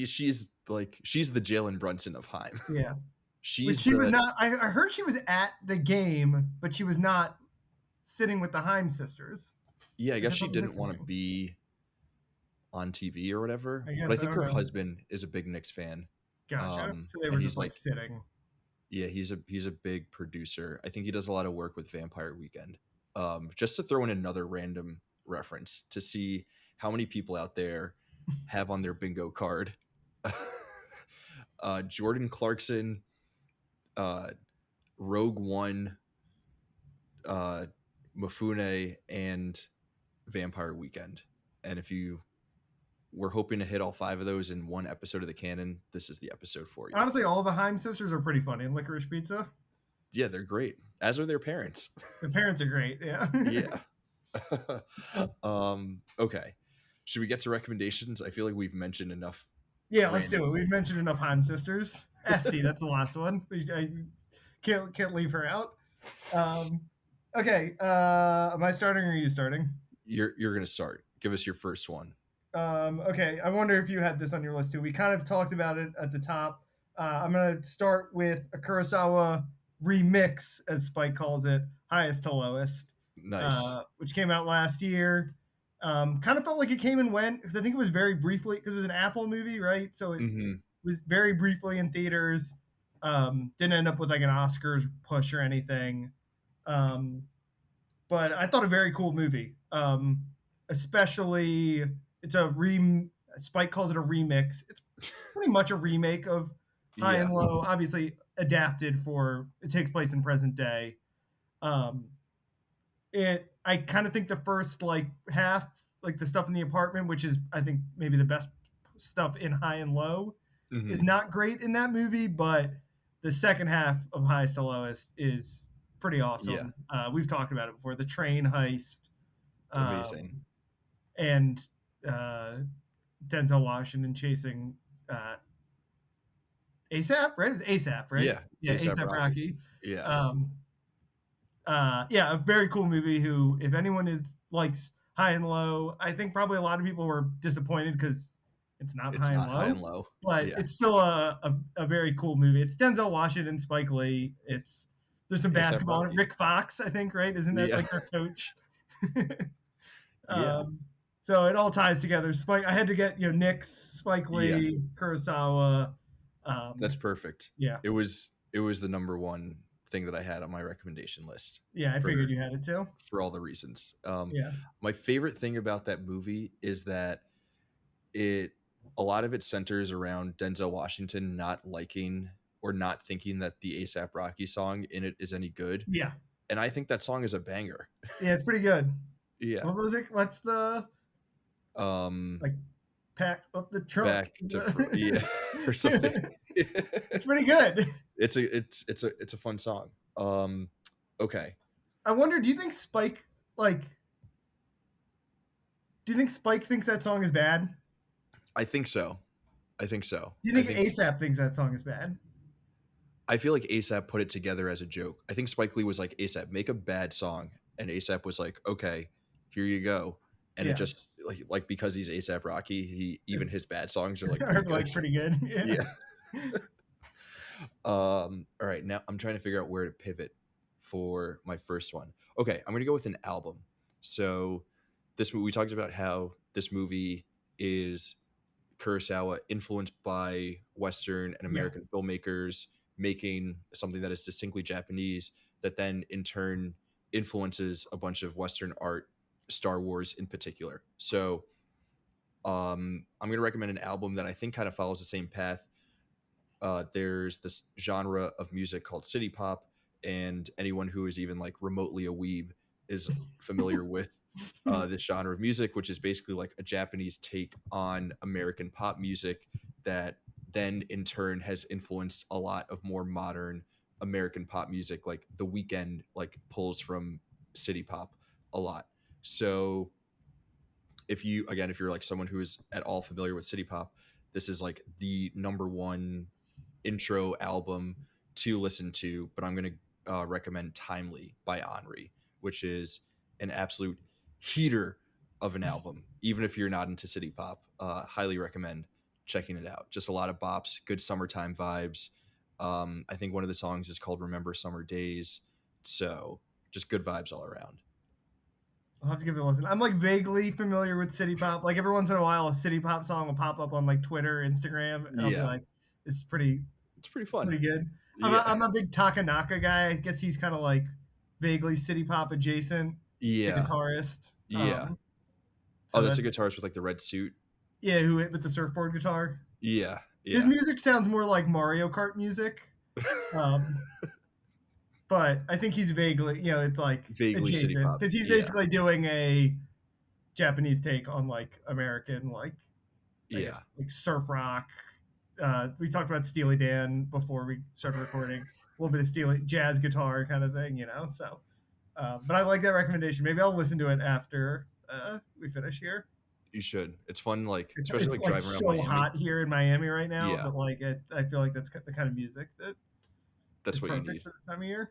She's the Jalen Brunson of Haim. Yeah. She was not. I heard she was at the game, but she was not sitting with the Haim sisters. Yeah, I guess she didn't want to be on TV or whatever. I But I guess I think don't her know. husband is a big Knicks fan. Gotcha. So they were And just he's like like, sitting. yeah, he's a big producer. I think he does a lot of work with Vampire Weekend. Just to throw in another random reference to see how many people out there have on their bingo card Jordan Clarkson, uh, Rogue One, uh, Mifune, and Vampire Weekend. And if you were hoping to hit all 5 of those in one episode of the canon, this is the episode for you. Honestly, all the Haim sisters are pretty funny in Licorice Pizza. Yeah, they're great, as are their parents. The parents are great. Yeah. Yeah. Okay. Should we get to recommendations? I feel like we've mentioned enough. Yeah, let's do it. We've mentioned enough Haim sisters. Esty, that's the last one. I can't leave her out. Okay. Am I starting or are you starting? You're gonna start. Give us your first one. Okay. I wonder if you had this on your list too. We kind of talked about it at the top. I'm gonna start with a Kurosawa remix, as Spike calls it, highest to lowest, Nice. which came out last year. Kind of felt like it came and went because I think it was very briefly because it was an Apple movie, right? So it was very briefly in theaters. Didn't end up with like an Oscars push or anything. But I thought a very cool movie. Especially it's a Spike calls it a remix. It's pretty much a remake of High and Low, obviously adapted for it takes place in present day. I kind of think the first like half, like the stuff in the apartment, which is I think maybe the best stuff in High and Low, is not great in that movie, but the second half of Highest to Lowest is pretty awesome. We've talked about it before. The train heist, amazing, and Denzel Washington chasing ASAP, right? It was ASAP, right? Yeah, ASAP Rocky. Yeah. Yeah, a very cool movie. Who, if anyone likes High and Low, I think probably a lot of people were disappointed because it's not High and Low, but it's still a very cool movie. It's Denzel Washington, Spike Lee. There's some basketball. Rick Fox, I think, right? Isn't that like their coach? So it all ties together. Spike. I had to get Knicks, Spike Lee, Kurosawa. That's perfect. Yeah, it was the number one thing that I had on my recommendation list. Yeah, I figured you had it too. For all the reasons. Yeah. My favorite thing about that movie is that a lot of it centers around Denzel Washington not liking or not thinking that the A$AP Rocky song in it is any good. Yeah. And I think that song is a banger. Yeah, it's pretty good. Yeah. What was it? What's the like pack up the trunk back to or something. It's pretty good. It's a fun song. Okay. I wonder, do you think Spike thinks that song is bad? I think so. Do you think A$AP thinks that song is bad? I feel like A$AP put it together as a joke. I think Spike Lee was like, A$AP, make a bad song. And A$AP was like, okay, here you go. And it just like because he's A$AP Rocky, even his bad songs are like pretty good. Yeah. All right, now I'm trying to figure out where to pivot for my first one. Okay, I'm gonna go with an album. So this movie, we talked about how this movie is Kurosawa influenced by Western and American filmmakers making something that is distinctly Japanese that then in turn influences a bunch of Western art, Star Wars in particular. So I'm going to recommend an album that I think kind of follows the same path. There's this genre of music called city pop, and anyone who is even like remotely a weeb is familiar with this genre of music, which is basically like a Japanese take on American pop music that then in turn has influenced a lot of more modern American pop music. Like The Weeknd like pulls from city pop a lot. So if you're like someone who is at all familiar with city pop, this is like the number one intro album to listen to. But I'm going to recommend Timely by Henri, which is an absolute heater of an album. Even if you're not into city pop, highly recommend checking it out. Just a lot of bops, good summertime vibes. I think one of the songs is called Remember Summer Days. So just good vibes all around. I'll have to give it a listen. I'm like vaguely familiar with city pop. Like every once in a while, a city pop song will pop up on like Twitter, Instagram, and I'll be Yeah, like, "This is pretty it's pretty fun. pretty good." Yeah, I'm a big Takanaka guy. I guess he's kind of like vaguely city pop adjacent. The yeah, guitarist. yeah. Oh, So that's a that's guitarist with like the red suit. yeah, who hit with the surfboard guitar. Yeah, His yeah. music sounds more like Mario Kart music. Um, but I think he's vaguely, it's like Vaguely city adjacent pop. because he's Yeah, basically doing a Japanese take on like American, like I yeah. guess like surf rock. We talked about Steely Dan before we started recording. A little bit of Steely jazz guitar kind of thing, So, but I like that recommendation. Maybe I'll listen to it after we finish here. You should. It's fun, like especially It's like like driving around so Miami. hot here in Miami right now, Yeah, but like I feel like that's the kind of music that that's is what you perfect need. for this time of year.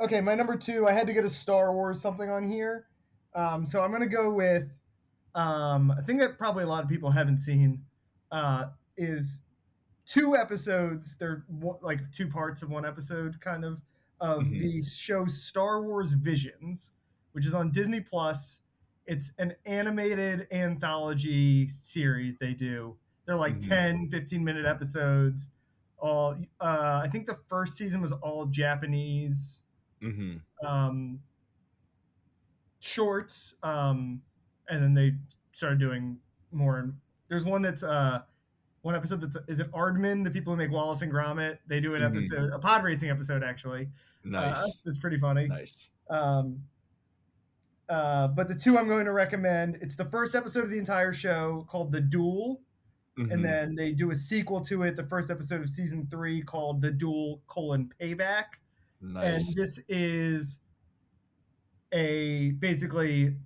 Okay, my number 2. I had to get a Star Wars something on here, so I'm gonna go with a thing that probably a lot of people haven't seen. Is 2 episodes. They're like 2 parts of 1 episode, kind of Hmm. the show Star Wars Visions, which is on Disney Plus. It's an animated anthology series they do. They're like Hmm. 10, 15-minute episodes. All I think the first season was all Japanese Hmm. um, shorts, and then they started doing more. There's one that's one episode that's is it Aardman, the people who make Wallace and Gromit. They do an Hmm. episode, a pod racing episode actually. Nice, It's pretty funny. nice. Um, but the 2 I'm going to recommend, it's the first episode of the entire show called The Duel, and Hmm. then they do a sequel to it, the first episode of season 3 called The Duel: Payback. And Nice. this is basically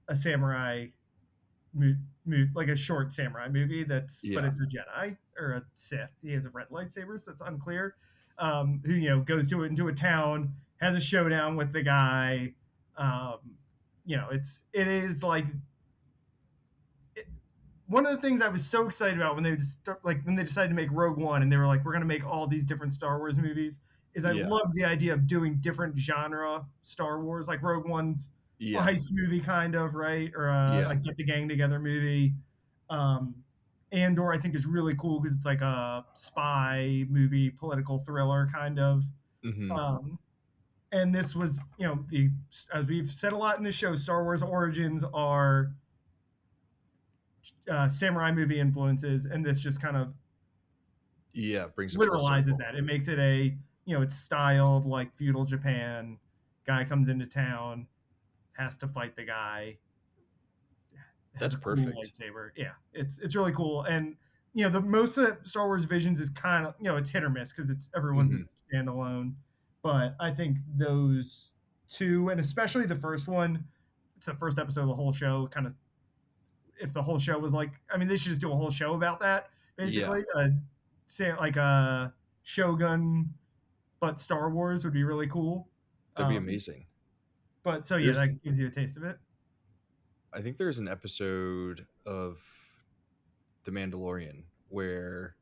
a samurai like a short samurai movie but Yeah. it's a Jedi or a Sith. He has a red lightsaber, so it's unclear. Who goes into a town, has a showdown with the guy. Um, it is like one of the things I was so excited about when they decided to make Rogue One and they were like, we're gonna make all these different Star Wars movies. Is I Yeah. love the idea of doing different genre Star Wars, like Rogue One's a Yeah. heist movie kind of, right, or Yeah. like Get the Gang Together movie. Um, Andor I think is really cool because it's like a spy movie, political thriller kind of. Hmm. Um, and this was, the as we've said a lot in the show, Star Wars origins are samurai movie influences, and this just kind of Yeah. Brings it full literalizes circle. that. It makes it it's styled like feudal Japan. Guy comes into town, has to fight the guy, has That's a cool perfect. lightsaber. Yeah, it's really cool. And the most of Star Wars Visions is kind of it's hit or miss because it's everyone's a Hmm. standalone. But I think those 2, and especially the first one, it's the first episode of the whole show. Kind of, if the whole show was like, I mean, they should just do a whole show about that. Yeah. Basically, say like a Shogun, but Star Wars would be really cool. That'd be Um, amazing. but so yeah, There's, that gives you a taste of it. I think there's an episode of The Mandalorian where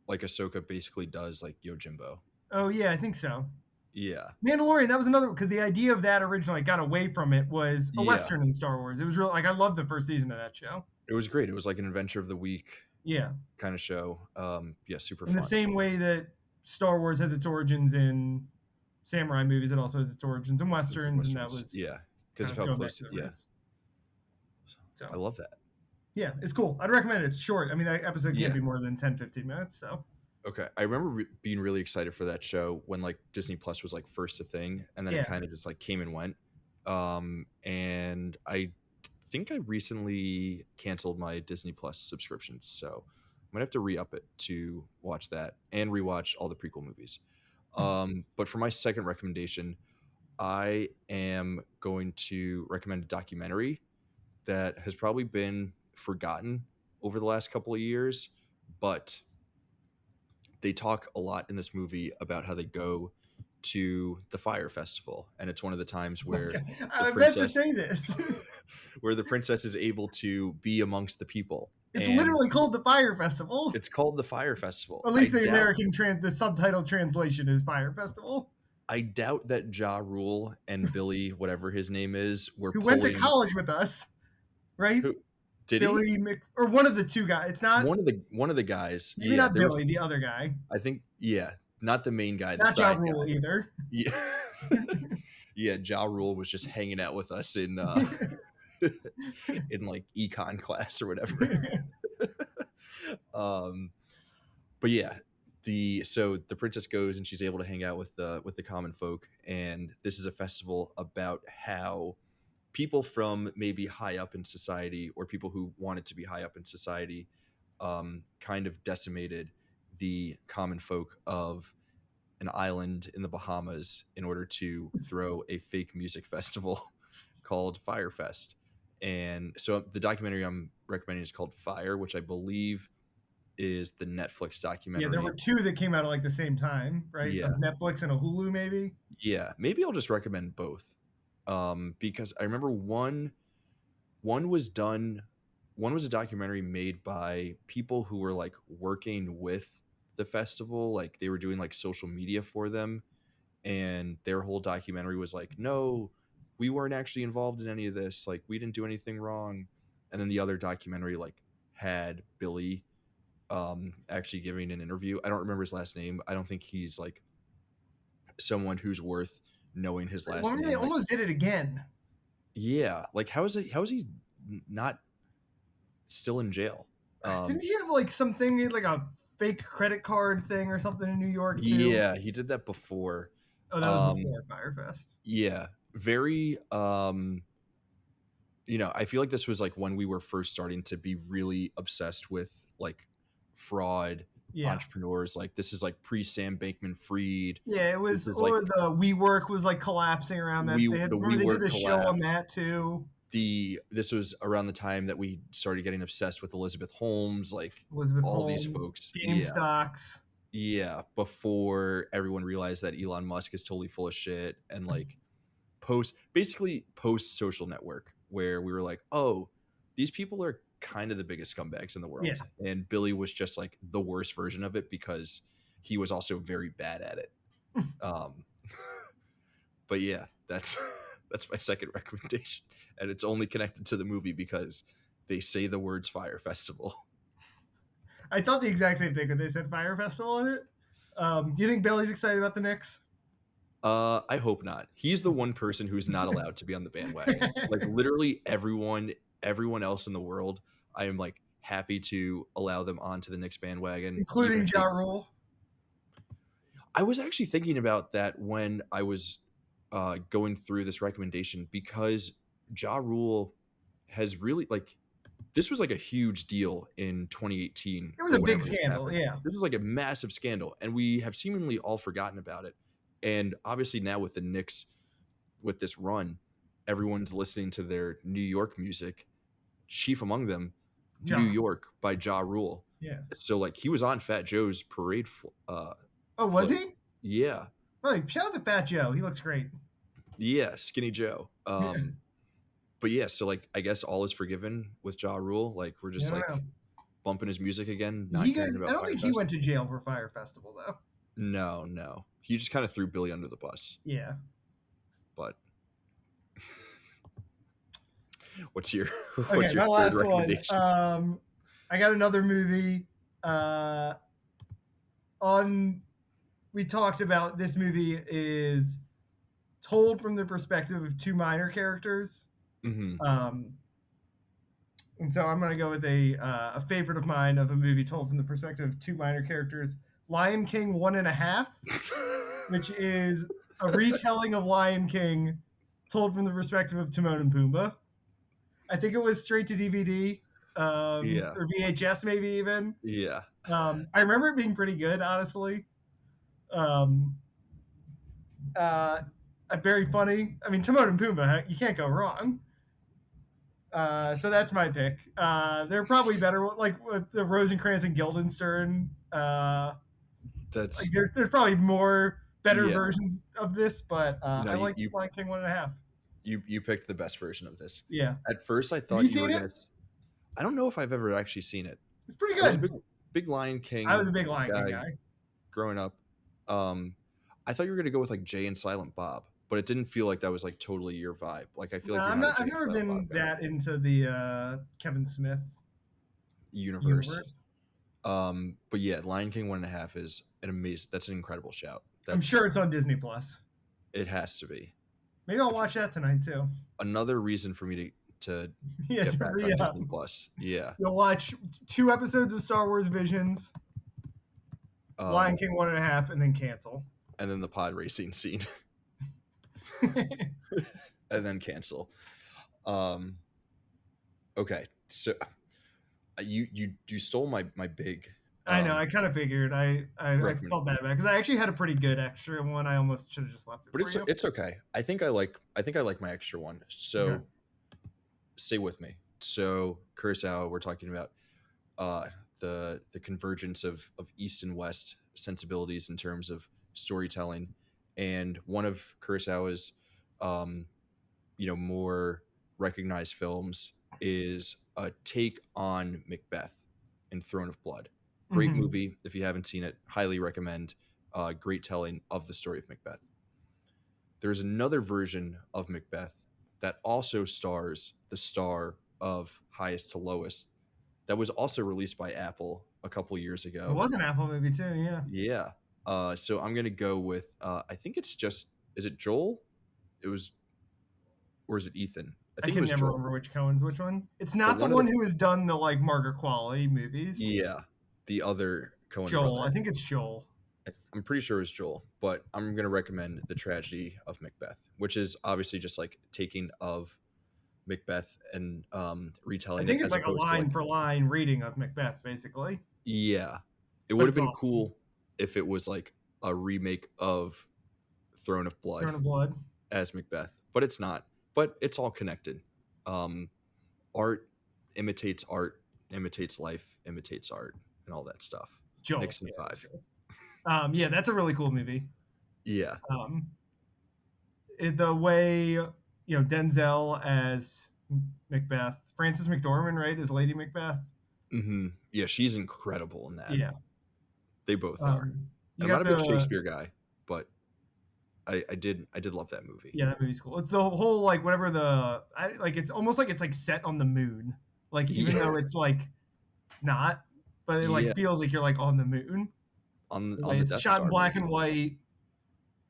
like Ahsoka basically does like Yojimbo. Oh yeah, I think so. Yeah. Mandalorian, that was another because the idea of that originally got away from it was a Yeah. western in Star Wars. It was real like I loved the first season of that show. It was great. It was like an adventure of the week Yeah, kind of show. Yeah, super in the fun. same way that Star Wars has its origins in samurai movies, it also has its origins in westerns, and that was Yeah, because kind of of how going back close. to the Yeah, roots. So I love that. yeah, it's cool. I'd recommend it. It's short. I mean, that episode can't Yeah. be more than 10, 15 minutes. So Okay, I remember being really excited for that show when like Disney Plus was like first a thing, and then it yeah, kind of just like came and went. And I think I recently canceled my Disney Plus subscription, so I'm gonna have to re-up it to watch that and rewatch all the prequel movies. But for my second recommendation, I am going to recommend a documentary that has probably been forgotten over the last couple of years, but they talk a lot in this movie about how they go to the fire festival, and it's one of the times where the I meant to princess say this. where the princess is able to be amongst the people, It's and literally called the Fire Festival. it's called the fire festival. At I least the doubt American the subtitle translation is Fire Festival. I doubt that Ja Rule and Billy, whatever his name is, were Who went to pulling. college with us, right? Who did he? Billy or one of the two guys. It's not One of the guys. maybe Yeah, not there was. Billy, the other guy. I think not the main guy, the Not Ja side Rule guy. either. Yeah, yeah. Ja Rule was just hanging out with us in in like econ class or whatever. But yeah, so the princess goes and she's able to hang out with the common folk, and this is a festival about how people from maybe high up in society or people who wanted to be high up in society kind of decimated the common folk of an island in the Bahamas in order to throw a fake music festival called Firefest. And so the documentary I'm recommending is called Fire, which I believe is the Netflix documentary. Yeah, there were two that came out at like the same time, right? Yeah. A Netflix and a Hulu, maybe. Yeah, maybe I'll just recommend both, because I remember one was done. One was a documentary made by people who were like working with the festival, like they were doing like social media for them, and their whole documentary was like, no, we weren't actually involved in any of this, like we didn't do anything wrong. And then the other documentary like had Billy actually giving an interview. I don't remember his last name. I don't think he's like someone who's worth knowing his last Well, name. they Like, almost did it again. yeah, like how is he not still in jail? Didn't he have like something like a fake credit card thing or something in New York too? Yeah, he did that before. Oh, that was before Firefest. Yeah, very I feel like this was like when we were first starting to be really obsessed with like fraud entrepreneurs. Like this is like pre Sam Bankman-Fried. Yeah, it was. This is Or like the WeWork was like collapsing around that. They did WeWork the show on collapse. that too. This was around the time that we started getting obsessed with Elizabeth Holmes, like all these folks. Game stocks. Yeah, before everyone realized that Elon Musk is totally full of shit, and like post social network, where we were like, oh, these people are kind of the biggest scumbags in the world. Yeah. And Billy was just like the worst version of it because he was also very bad at it. But yeah, that's my second recommendation, and it's only connected to the movie because they say the words Fire Festival. I thought the exact same thing when they said Fire Festival in it. Do you think Billy's excited about the Knicks? I hope not. He's the one person who's not allowed to be on the bandwagon. Like literally everyone else in the world, I am like happy to allow them onto the Knicks bandwagon, including Ja Rule. I was actually thinking about that when I was going through this recommendation, because Ja Rule has really like, this was like a huge deal in 2018. It was a big scandal. Yeah, this was like a massive scandal, and we have seemingly all forgotten about it. And obviously now with the Knicks, with this run, everyone's listening to their New York music. Chief among them, New York by Ja Rule. Yeah. So like he was on Fat Joe's parade. Oh, was he? Yeah. Oh, shout out to Fat Joe. He looks great. Yeah, Skinny Joe. But yeah, so like I guess all is forgiven with Ja Rule. Like we're just bumping his music again. I don't think he went to jail for Fire Festival though. No. He just kind of threw Billy under the bus. Yeah. But what's your third recommendation? One. I got another movie. We talked about this movie is told from the perspective of two minor characters. Mm-hmm. And so I'm going to go with a favorite of mine of a movie told from the perspective of two minor characters, Lion King 1.5, which is a retelling of Lion King told from the perspective of Timon and Pumbaa. I think it was straight to DVD or VHS maybe even. Yeah. I remember it being pretty good, honestly. Very funny. I mean, Timon and Pumbaa, you can't go wrong. So that's my pick. They're probably better, like with the Rosencrantz and Guildenstern. That's like there's probably more better versions of this, but I like Lion King 1.5. You picked the best version of this. Yeah. At first, I thought you were gonna. I don't know if I've ever actually seen it. It's pretty good. I was a big Lion King. I was a big Lion King guy growing up. I thought you were gonna go with like Jay and Silent Bob, but it didn't feel like that was like totally your vibe. Like I feel No, like you're I'm not a not. Jay I've and never Silent Bob been guy. that into the Kevin Smith Universe. universe. But yeah, Lion King 1.5 is an amazing. That's an incredible shout. I'm That's sure it's on Disney Plus. it has to be. Maybe I'll If watch that tonight too. another reason for me to Yeah, get to back re on up. Disney Plus. Yeah. You'll watch 2 episodes of Star Wars Visions, Lion King 1.5, and then cancel. And then the pod racing scene. And then cancel. Okay. So you stole my big I know. I kind of figured. I felt bad about it because I actually had a pretty good extra one. I almost should have just left it but for you. it's okay. I think I like my extra one. So Okay. stay with me. So Kurosawa, we're talking about the convergence of East and West sensibilities in terms of storytelling, and one of Kurosawa's more recognized films is a take on Macbeth in Throne of Blood. Great movie. If you haven't seen it, highly recommend. Great telling of the story of Macbeth. There's another version of Macbeth that also stars the star of Highest to Lowest that was also released by Apple a couple years ago. It was an Apple movie too, yeah. Yeah. So I'm gonna go with I think it's just, is it Joel? Or is it Ethan? I think it can was never Joel. remember which Cohen's which one. It's not the one who has done the like Margaret Qualley movies. Yeah, the other Cohen Joel. brother. I think it's Joel. I'm pretty sure it's Joel, but I'm gonna recommend The Tragedy of Macbeth, which is obviously just like taking of Macbeth and retelling. I think it it's as like a line for line reading of Macbeth, basically. Yeah, it would have been awesome. cool if it was like a remake of Throne of Blood. Throne of Blood as Macbeth, but it's not. But it's all connected. Art imitates art, imitates life, imitates art, and all that stuff. Joel. Knicks in 5. Yeah, that's a really cool movie. Yeah. The way Denzel as Macbeth, Frances McDormand, right, is Lady Macbeth. Mm-hmm. Yeah, she's incredible in that. Yeah, they both are. I'm not a big Shakespeare guy, but I did love that movie. Yeah, that movie's cool. It's the whole like whatever it's almost like it's like set on the moon, like even though it's like not, but it like feels like you're like on the moon. On it's the shot in black and white,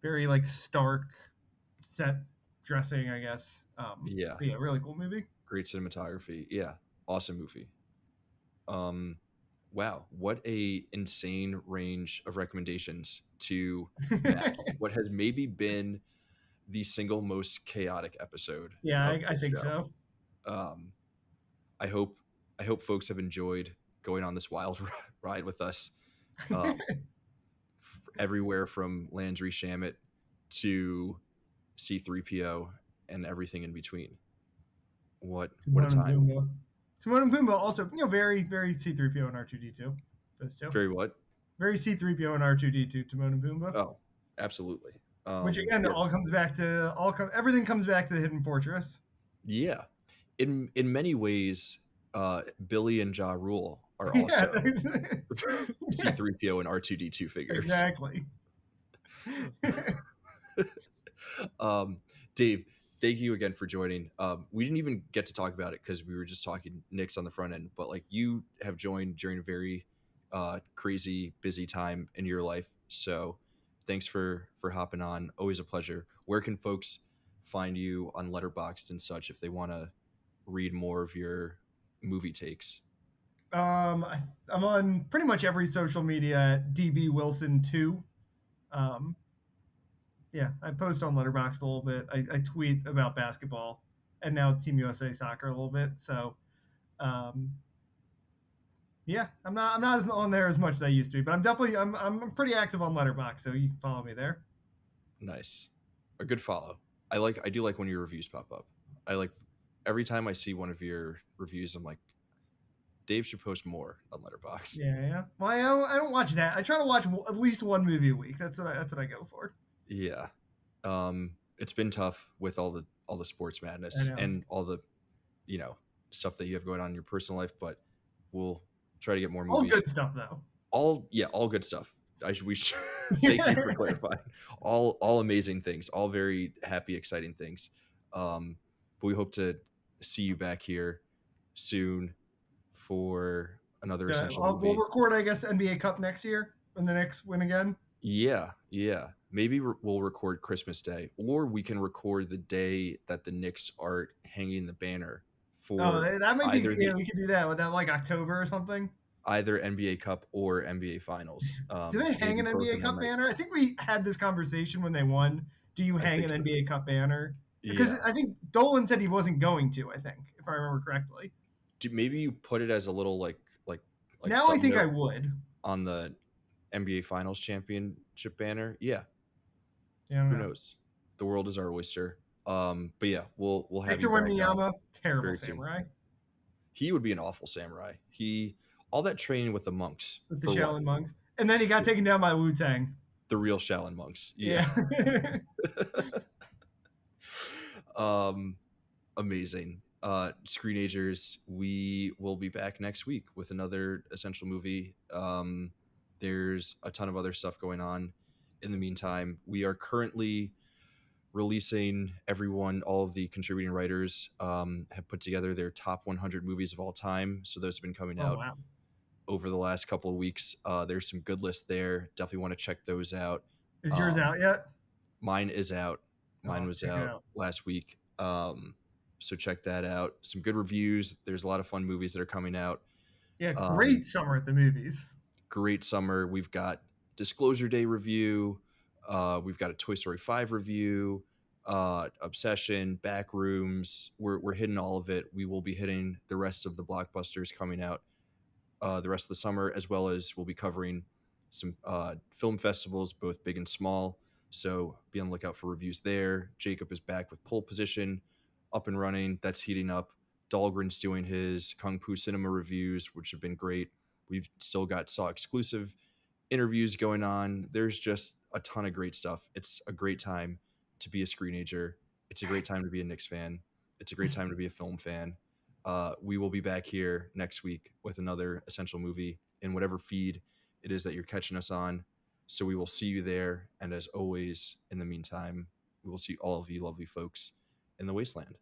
very like stark set dressing, I guess. Yeah, really cool movie. Great cinematography. Yeah, awesome movie. Wow, what a insane range of recommendations to match what has maybe been the single most chaotic episode. Yeah, I think so. I hope folks have enjoyed going on this wild ride with us. Everywhere from Landry Shamet to C-3PO and everything in between. What a time. Timon and Pumbaa also, very, very C-3PO and R2-D2. Those two. Very what? Very C-3PO and R2-D2, Timon and Pumbaa. Oh, absolutely. Which again, all comes back to everything comes back to the Hidden Fortress. Yeah, in many ways, Billy and Ja Rule are also C-3PO and R2-D2 figures. Exactly. Dave, thank you again for joining. We didn't even get to talk about it because we were just talking Knicks on the front end, but like you have joined during a very crazy, busy time in your life. So thanks for hopping on. Always a pleasure. Where can folks find you on Letterboxd and such if they want to read more of your movie takes? I'm on pretty much every social media at DBWilson2. Yeah, I post on Letterboxd a little bit. I tweet about basketball and now Team USA soccer a little bit. So, yeah, I'm not as on there as much as I used to be, but I'm pretty active on Letterboxd, so you can follow me there. Nice, a good follow. I do like when your reviews pop up. I like every time I see one of your reviews, I'm like, Dave should post more on Letterboxd. Yeah. Well, I don't watch that. I try to watch at least one movie a week. That's what I go for. Yeah. It's been tough with all the sports madness and all the, stuff that you have going on in your personal life, but we'll try to get more movies. All good stuff though. All good stuff. we should thank you for clarifying. All amazing things, all very happy, exciting things. But we hope to see you back here soon for another essential We'll movie. record, I guess, NBA Cup next year when the Knicks win again. Yeah, yeah. Maybe we'll record Christmas Day, or we can record the day that the Knicks are hanging the banner Oh, for that might be. either Yeah, we could do that. With that, like October or something. either NBA Cup or NBA Finals. Do they hang Maybe an both NBA in one Cup night. banner? I think we had this conversation when they won. Do you I hang think an so. NBA Cup banner? Because Yeah. I think Dolan said he wasn't going to. I think, if I remember correctly. Maybe you put it as a little like Now I sub think I note would. on the NBA Finals championship banner. Yeah, Yeah, I don't who know. knows? The world is our oyster. But yeah, we'll have Victor you back on Wembanyama, terrible very soon. samurai He would be an awful samurai. He all that training with the monks with the for what? Shaolin monks, and then he got taken down by Wu Tang. The real Shaolin monks. Yeah. Yeah. um, amazing. Screenagers, we will be back next week with another essential movie. There's a ton of other stuff going on. In the meantime, we are currently releasing all of the contributing writers have put together their top 100 movies of all time. So those have been coming Oh out wow. over the last couple of weeks. There's some good lists there. Definitely want to check those out. Is yours out yet? Mine is out. Oh, Mine was check it out out. last week. So check that out. Some good reviews. There's a lot of fun movies that are coming out. Yeah, great summer at the movies. Great summer. We've got Disclosure Day review. We've got a Toy Story 5 review. Obsession, Backrooms. We're hitting all of it. We will be hitting the rest of the blockbusters coming out the rest of the summer, as well as we'll be covering some film festivals, both big and small. So be on the lookout for reviews there. Jacob is back with Pole Position up and running. That's heating up. Dahlgren's doing his Kung Fu Cinema reviews, which have been great. We've still got Saw exclusive interviews going on. There's just a ton of great stuff. It's a great time to be a screenager. It's a great time to be a Knicks fan. It's a great time to be a film fan. We will be back here next week with another essential movie in whatever feed it is that you're catching us on. So we will see you there. And as always, in the meantime, we will see all of you lovely folks in the wasteland.